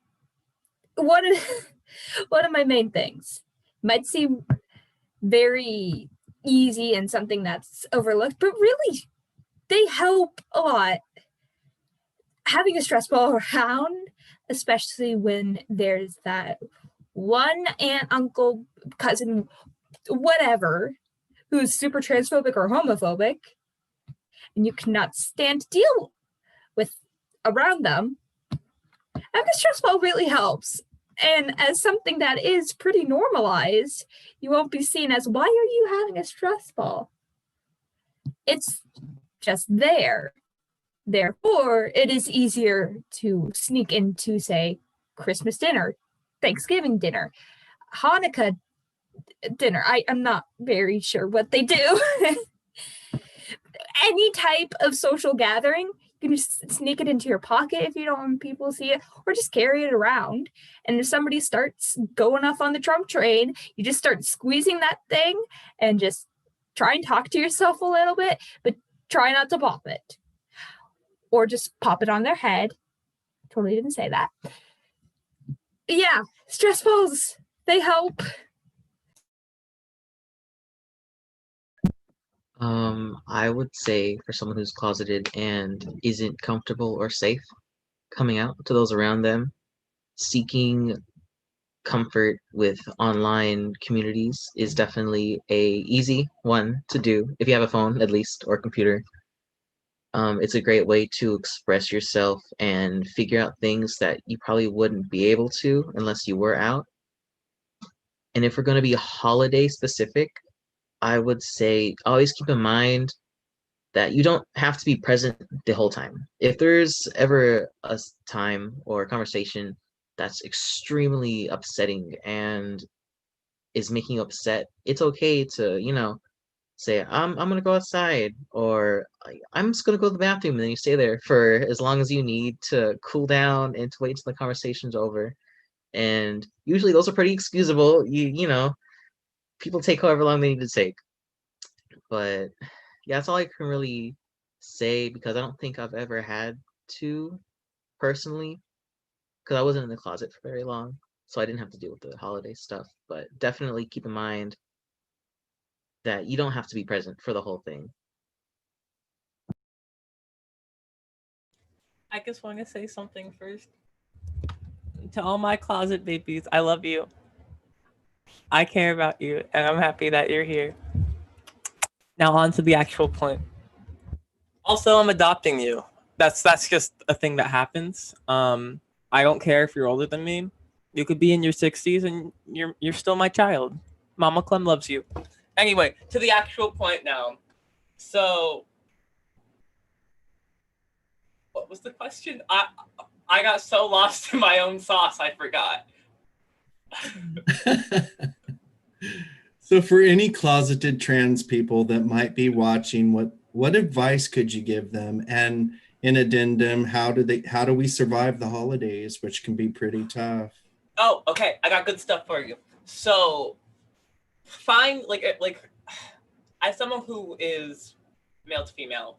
Speaker 3: One of my main things. Might seem very easy and something that's overlooked, but really they help a lot. Having a stress ball around, especially when there's that one aunt, uncle, cousin, whatever, who's super transphobic or homophobic, and you cannot stand to deal with around them, having a stress ball really helps. And as something that is pretty normalized, you won't be seen as, why are you having a stress ball? It's just there. Therefore, it is easier to sneak into, say, Christmas dinner, Thanksgiving dinner, Hanukkah dinner. I'm not very sure what they do. Any type of social gathering, you You can just sneak it into your pocket if you don't want people to see it, or just carry it around. And if somebody starts going off on the Trump train, you just start squeezing that thing and just try and talk to yourself a little bit, but try not to pop it. Or just pop it on their head. Totally didn't say that. But yeah, stress balls, they help.
Speaker 4: I would say for someone who's closeted and isn't comfortable or safe coming out to those around them, seeking comfort with online communities is definitely a easy one to do if you have a phone at least or computer. It's a great way to express yourself and figure out things that you probably wouldn't be able to unless you were out. And if we're going to be holiday specific, I would say always keep in mind that you don't have to be present the whole time. If there's ever a time or a conversation that's extremely upsetting and is making you upset, it's okay to, say, I'm gonna go outside, or I'm just gonna go to the bathroom, and then you stay there for as long as you need to cool down and to wait till the conversation's over. And usually those are pretty excusable. People take however long they need to take. But yeah, that's all I can really say because I don't think I've ever had to personally, because I wasn't in the closet for very long, so I didn't have to deal with the holiday stuff. But definitely keep in mind that you don't have to be present for the whole thing.
Speaker 5: I just want to say something first. To all my closet babies, I love you. I care about you, and I'm happy that you're here. Now on to the actual point. Also, I'm adopting you. That's just a thing that happens. I don't care if you're older than me. You could be in your 60s and you're still my child. Mama Clem loves you. Anyway, to the actual point now. So, what was the question? I got so lost in my own sauce, I forgot.
Speaker 1: So for any closeted trans people that might be watching, what advice could you give them? And in addendum, how do we survive the holidays, which can be pretty tough?
Speaker 5: Oh, okay. I got good stuff for you. So find like as someone who is male to female,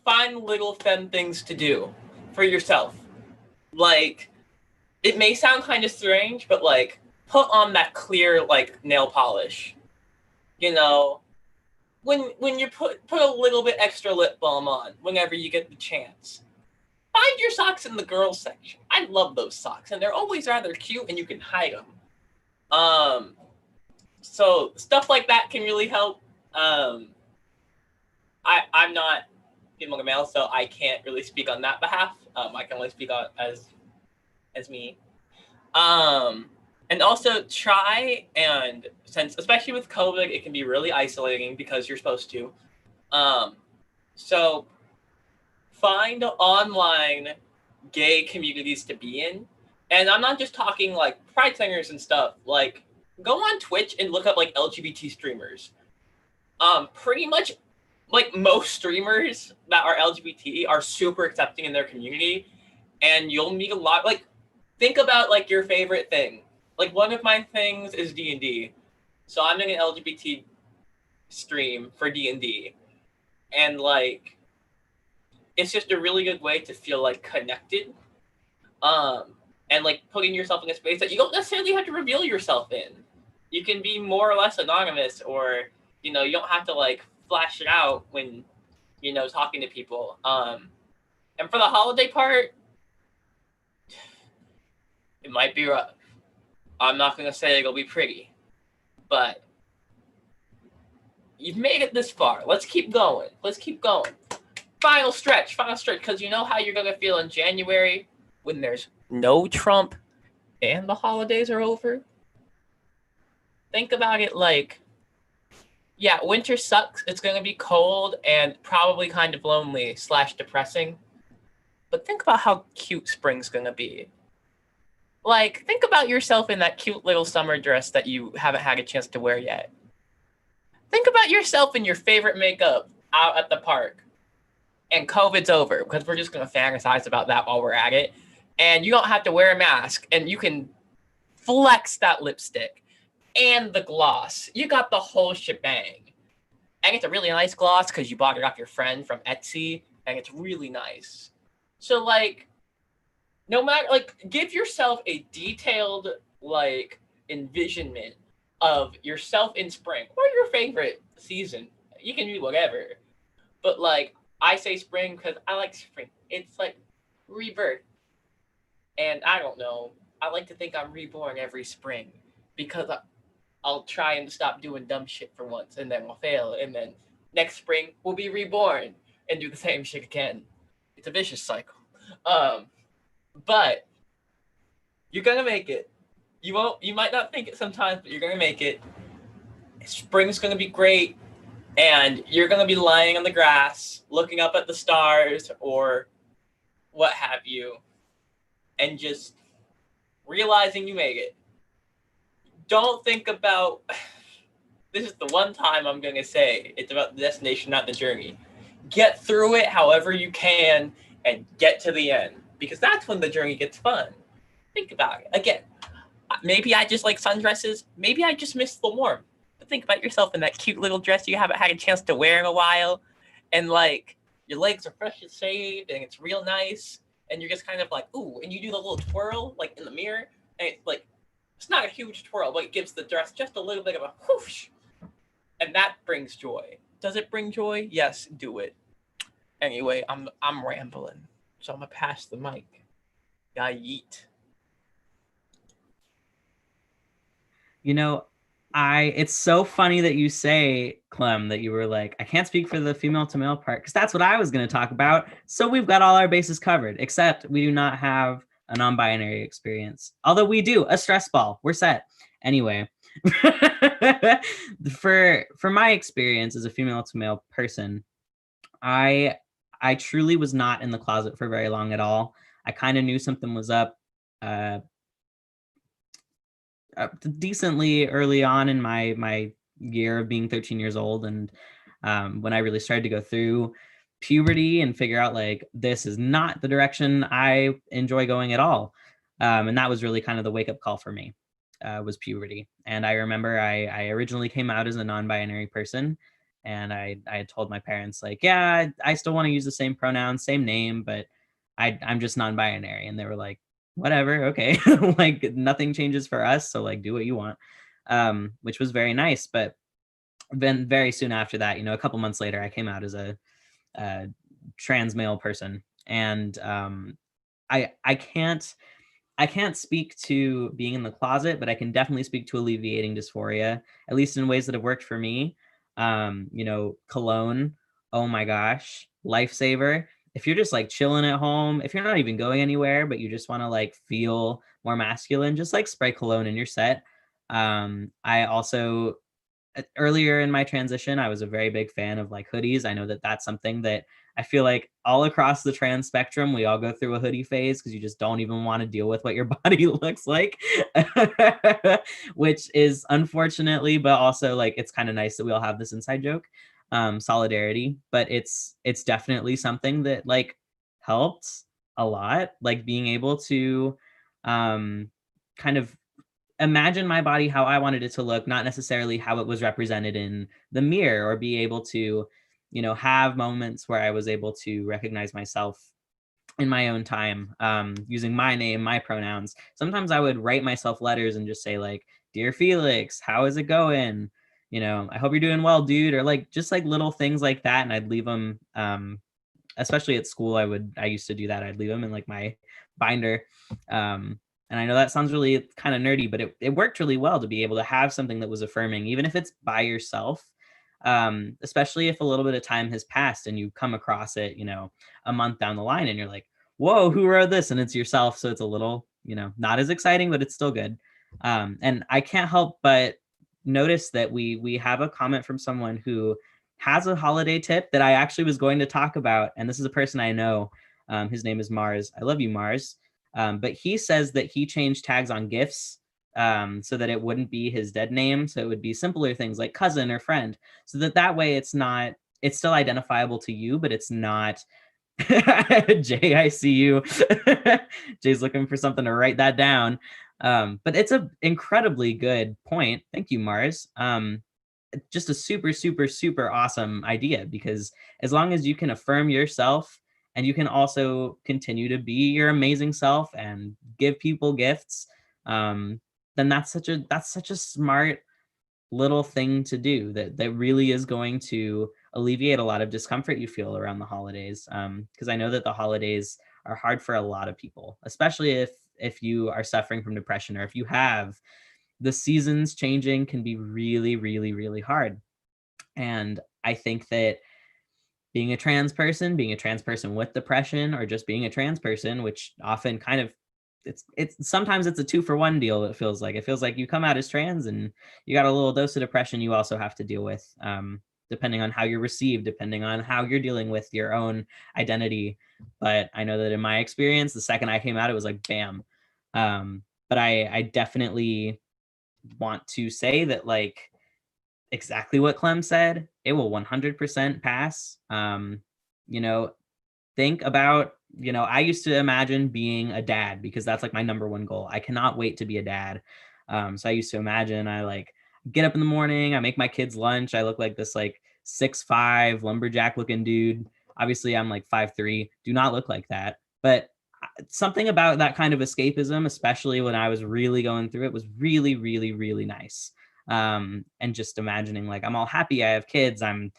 Speaker 5: find little fun things to do for yourself. Like, it may sound kind of strange, but like put on that clear like nail polish. When you put a little bit extra lip balm on whenever you get the chance. Find your socks in the girls section. I love those socks, and they're always rather cute, and you can hide them. So stuff like that can really help. I'm not female or male, so I can't really speak on that behalf. I can only speak on as me. And also try and, since especially with COVID, it can be really isolating because you're supposed to. So find online gay communities to be in. And I'm not just talking like pride centers and stuff. Like, go on Twitch and look up like LGBT streamers. Pretty much like most streamers that are LGBT are super accepting in their community, and you'll meet a lot. Like, think about like your favorite thing. Like, one of my things is D&D. So I'm doing an LGBT stream for D&D. And like, it's just a really good way to feel like connected. And like putting yourself in a space that you don't necessarily have to reveal yourself in. You can be more or less anonymous, or, you don't have to like flash it out when, talking to people. And for the holiday part, it might be rough. I'm not going to say it'll be pretty, but you've made it this far. Let's keep going. Final stretch, because you know how you're going to feel in January when there's no Trump and the holidays are over? Think about it like, yeah, winter sucks. It's going to be cold and probably kind of lonely / depressing. But think about how cute spring's going to be. Like, think about yourself in that cute little summer dress that you haven't had a chance to wear yet. Think about yourself in your favorite makeup out at the park. and COVID's over, because we're just going to fantasize about that while we're at it. And you don't have to wear a mask, and you can flex that lipstick and the gloss. You got the whole shebang. And it's a really nice gloss because you bought it off your friend from Etsy, and it's really nice. So, like, no matter, like, give yourself a detailed, like, envisionment of yourself in spring or your favorite season. You can do whatever. But, like, I say spring because I like spring. It's like rebirth. And I don't know. I like to think I'm reborn every spring because I'll try and stop doing dumb shit for once, and then I'll fail. And then next spring, we'll be reborn and do the same shit again. It's a vicious cycle. But you're going to make it. You might not think it sometimes, but you're going to make it. Spring's going to be great. And you're going to be lying on the grass, looking up at the stars or what have you, and just realizing you made it. Don't think about, this is the one time I'm going to say, it's about the destination, not the journey. Get through it however you can and get to the end, because that's when the journey gets fun. Think about it. Again, maybe I just like sundresses. Maybe I just miss the warmth. But think about yourself in that cute little dress you haven't had a chance to wear in a while. And like, your legs are fresh and shaved and it's real nice. And you're just kind of like, ooh, and you do the little twirl like in the mirror. And it's like, it's not a huge twirl, but it gives the dress just a little bit of a whoosh. And that brings joy. Does it bring joy? Yes, do it. Anyway, I'm rambling. So I'm gonna pass the mic. Yeah, yeet.
Speaker 2: You know, it's so funny that you say, Clem, that you were like, I can't speak for the female to male part, because that's what I was going to talk about. So we've got all our bases covered, except we do not have a non-binary experience. Although we do, a stress ball. We're set. Anyway, for my experience as a female to male person, I truly was not in the closet for very long at all. I kind of knew something was up decently early on in my year of being 13 years old. And when I really started to go through puberty and figure out like, this is not the direction I enjoy going at all. And that was really kind of the wake up call for me, was puberty. And I remember I originally came out as a non-binary person. And I had told my parents like, yeah, I still want to use the same pronouns, same name, but I'm just non-binary. And they were like, whatever, okay. Like nothing changes for us, so like do what you want, which was very nice. But then very soon after that, a couple months later, I came out as a trans male person. And I can't speak to being in the closet, but I can definitely speak to alleviating dysphoria, at least in ways that have worked for me. Cologne, oh my gosh, lifesaver. If you're just like chilling at home, if you're not even going anywhere, but you just want to like feel more masculine, just like spray cologne and you're set. I also, earlier in my transition, I was a very big fan of like hoodies. I know that that's something that I feel like all across the trans spectrum, we all go through a hoodie phase because you just don't even want to deal with what your body looks like, which is unfortunately, but also like, it's kind of nice that we all have this inside joke. Solidarity, but it's definitely something that like helped a lot, like being able to kind of imagine my body how I wanted it to look, not necessarily how it was represented in the mirror, or be able to have moments where I was able to recognize myself in my own time, using my name, my pronouns. Sometimes I would write myself letters and just say like, dear Felix, how is it going? I hope you're doing well, dude. Or like, just like little things like that. And I'd leave them, especially at school. I used to do that. I'd leave them in like my binder. And I know that sounds really kind of nerdy, but it worked really well to be able to have something that was affirming, even if it's by yourself, especially if a little bit of time has passed and you come across it, a month down the line and you're like, whoa, who wrote this? And it's yourself. So it's a little, not as exciting, but it's still good. And I can't help but notice that we have a comment from someone who has a holiday tip that I actually was going to talk about. And this is a person I know. His name is Mars. I love you, Mars. But he says that he changed tags on gifts so that it wouldn't be his dead name. So it would be simpler things like cousin or friend, so that way it's still identifiable to you, but it's not Jay, I see you. Jay's looking for something to write that down. But it's an incredibly good point. Thank you, Mars. Just a super, super, super awesome idea, because as long as you can affirm yourself and you can also continue to be your amazing self and give people gifts, then that's such a smart little thing to do that really is going to alleviate a lot of discomfort you feel around the holidays. Because I know that the holidays are hard for a lot of people, especially if you are suffering from depression, or if you have the seasons changing can be really, really, really hard. And I think that being a trans person with depression, or just being a trans person, which often kind of it's sometimes it's a 2-for-1 deal. It feels like you come out as trans and you got a little dose of depression you also have to deal with, depending on how you're received, depending on how you're dealing with your own identity. But I know that in my experience, the second I came out, it was like bam. But I definitely want to say that, like, exactly what Clem said, it will 100% pass. Think about, I used to imagine being a dad, because that's like my number one goal. I cannot wait to be a dad. So I used to imagine I like get up in the morning, I make my kids lunch, I look like this like 6'5" lumberjack looking dude. Obviously I'm like 5'3", do not look like that. But something about that kind of escapism, especially when I was really going through it, was really, really, really nice. And just imagining like I'm all happy, I have kids, I'm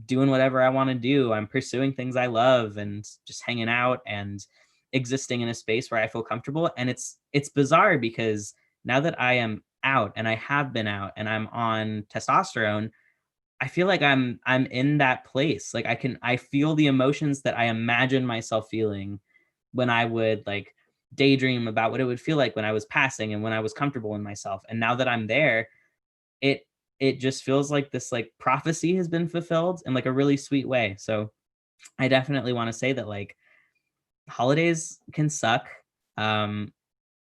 Speaker 2: doing whatever I want to do, I'm pursuing things I love, and just hanging out and existing in a space where I feel comfortable. And it's bizarre, because now that I am out, and I have been out, and I'm on testosterone, I feel like I'm in that place. Like I feel the emotions that I imagine myself feeling when I would like daydream about what it would feel like when I was passing and when I was comfortable in myself. And now that I'm there, it just feels like this like prophecy has been fulfilled in like a really sweet way. So I definitely want to say that like holidays can suck.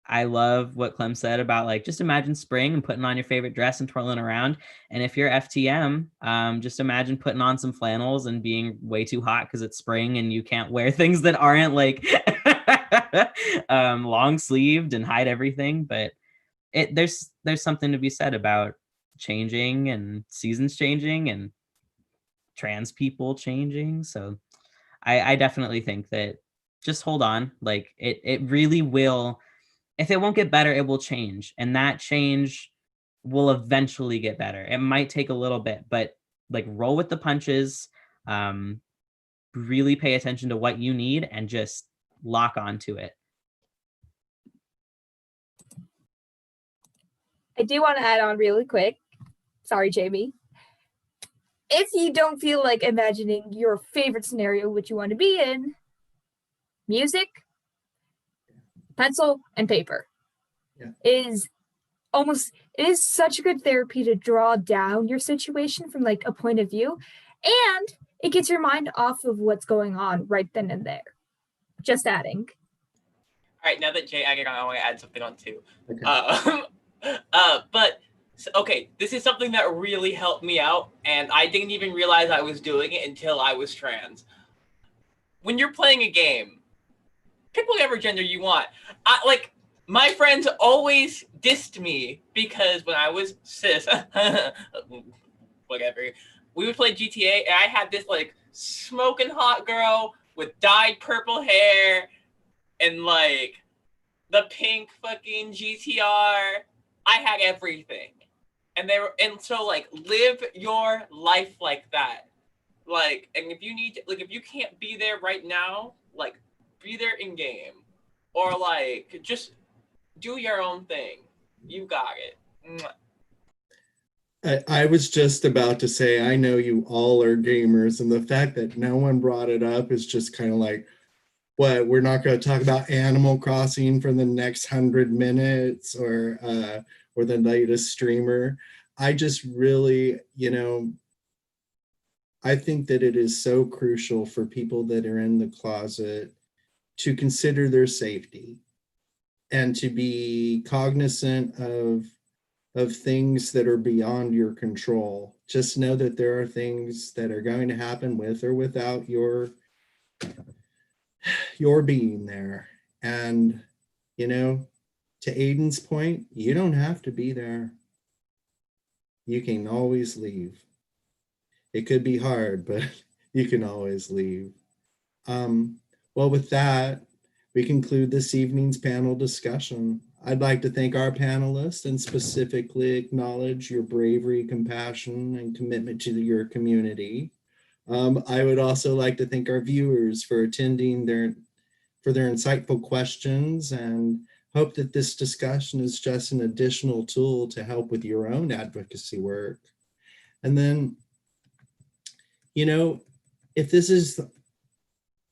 Speaker 2: I love what Clem said about like, just imagine spring and putting on your favorite dress and twirling around. And if you're FTM, just imagine putting on some flannels and being way too hot because it's spring and you can't wear things that aren't like long sleeved and hide everything. But there's something to be said about changing and seasons changing and trans people changing. So I definitely think that just hold on. Like it really will. If it won't get better, it will change. And that change will eventually get better. It might take a little bit, but like roll with the punches, really pay attention to what you need and just lock onto it.
Speaker 6: I do want to add on really quick. Sorry, Jamie. If you don't feel like imagining your favorite scenario, which you want to be in, music, pencil, and paper is such a good therapy to draw down your situation from like a point of view, and it gets your mind off of what's going on right then and there. Just adding.
Speaker 5: All right, now that Jay added on, I want to add something on too.
Speaker 1: Okay.
Speaker 5: Okay, this is something that really helped me out, and I didn't even realize I was doing it until I was trans. When you're playing a game, pick whatever gender you want. My friends always dissed me because when I was cis, whatever, we would play GTA, and I had this like smoking hot girl with dyed purple hair and like the pink fucking GTR. I had everything. And so like live your life like that. Like, and if you need to, like, if you can't be there right now, like be there in game, or like just do your own thing. You got it.
Speaker 1: I was just about to say, I know you all are gamers, and the fact that no one brought it up is just kind of like, what, we're not going to talk about Animal Crossing for the next 100 minutes or the latest streamer. I just really, I think that it is so crucial for people that are in the closet to consider their safety and to be cognizant of things that are beyond your control. Just know that there are things that are going to happen with or without your your being there. And, you know, to Aiden's point, you don't have to be there. You can always leave. It could be hard, but you can always leave. Well, with that, we conclude this evening's panel discussion. I'd like to thank our panelists and specifically acknowledge your bravery, compassion, and commitment to your community. I would also like to thank our viewers for attending for their insightful questions, and hope that this discussion is just an additional tool to help with your own advocacy work. And then, you know, if this is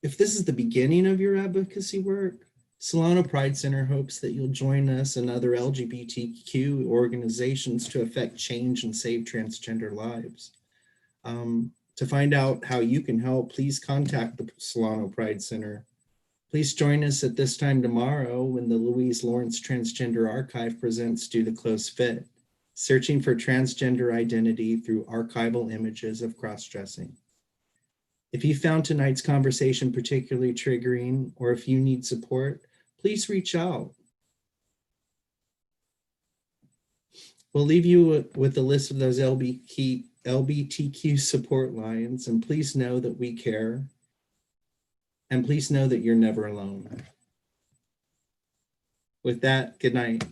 Speaker 1: the beginning of your advocacy work, Solano Pride Center hopes that you'll join us and other LGBTQ organizations to affect change and save transgender lives. To find out how you can help, please contact the Solano Pride Center. Please join us at this time tomorrow when the Louise Lawrence Transgender Archive presents Do the Clothes Fit? Searching for transgender identity through archival images of cross-dressing. If you found tonight's conversation particularly triggering, or if you need support, please reach out. We'll leave you with a list of those LGBTQ support lines, and please know that we care. And please know that you're never alone. With that, good night.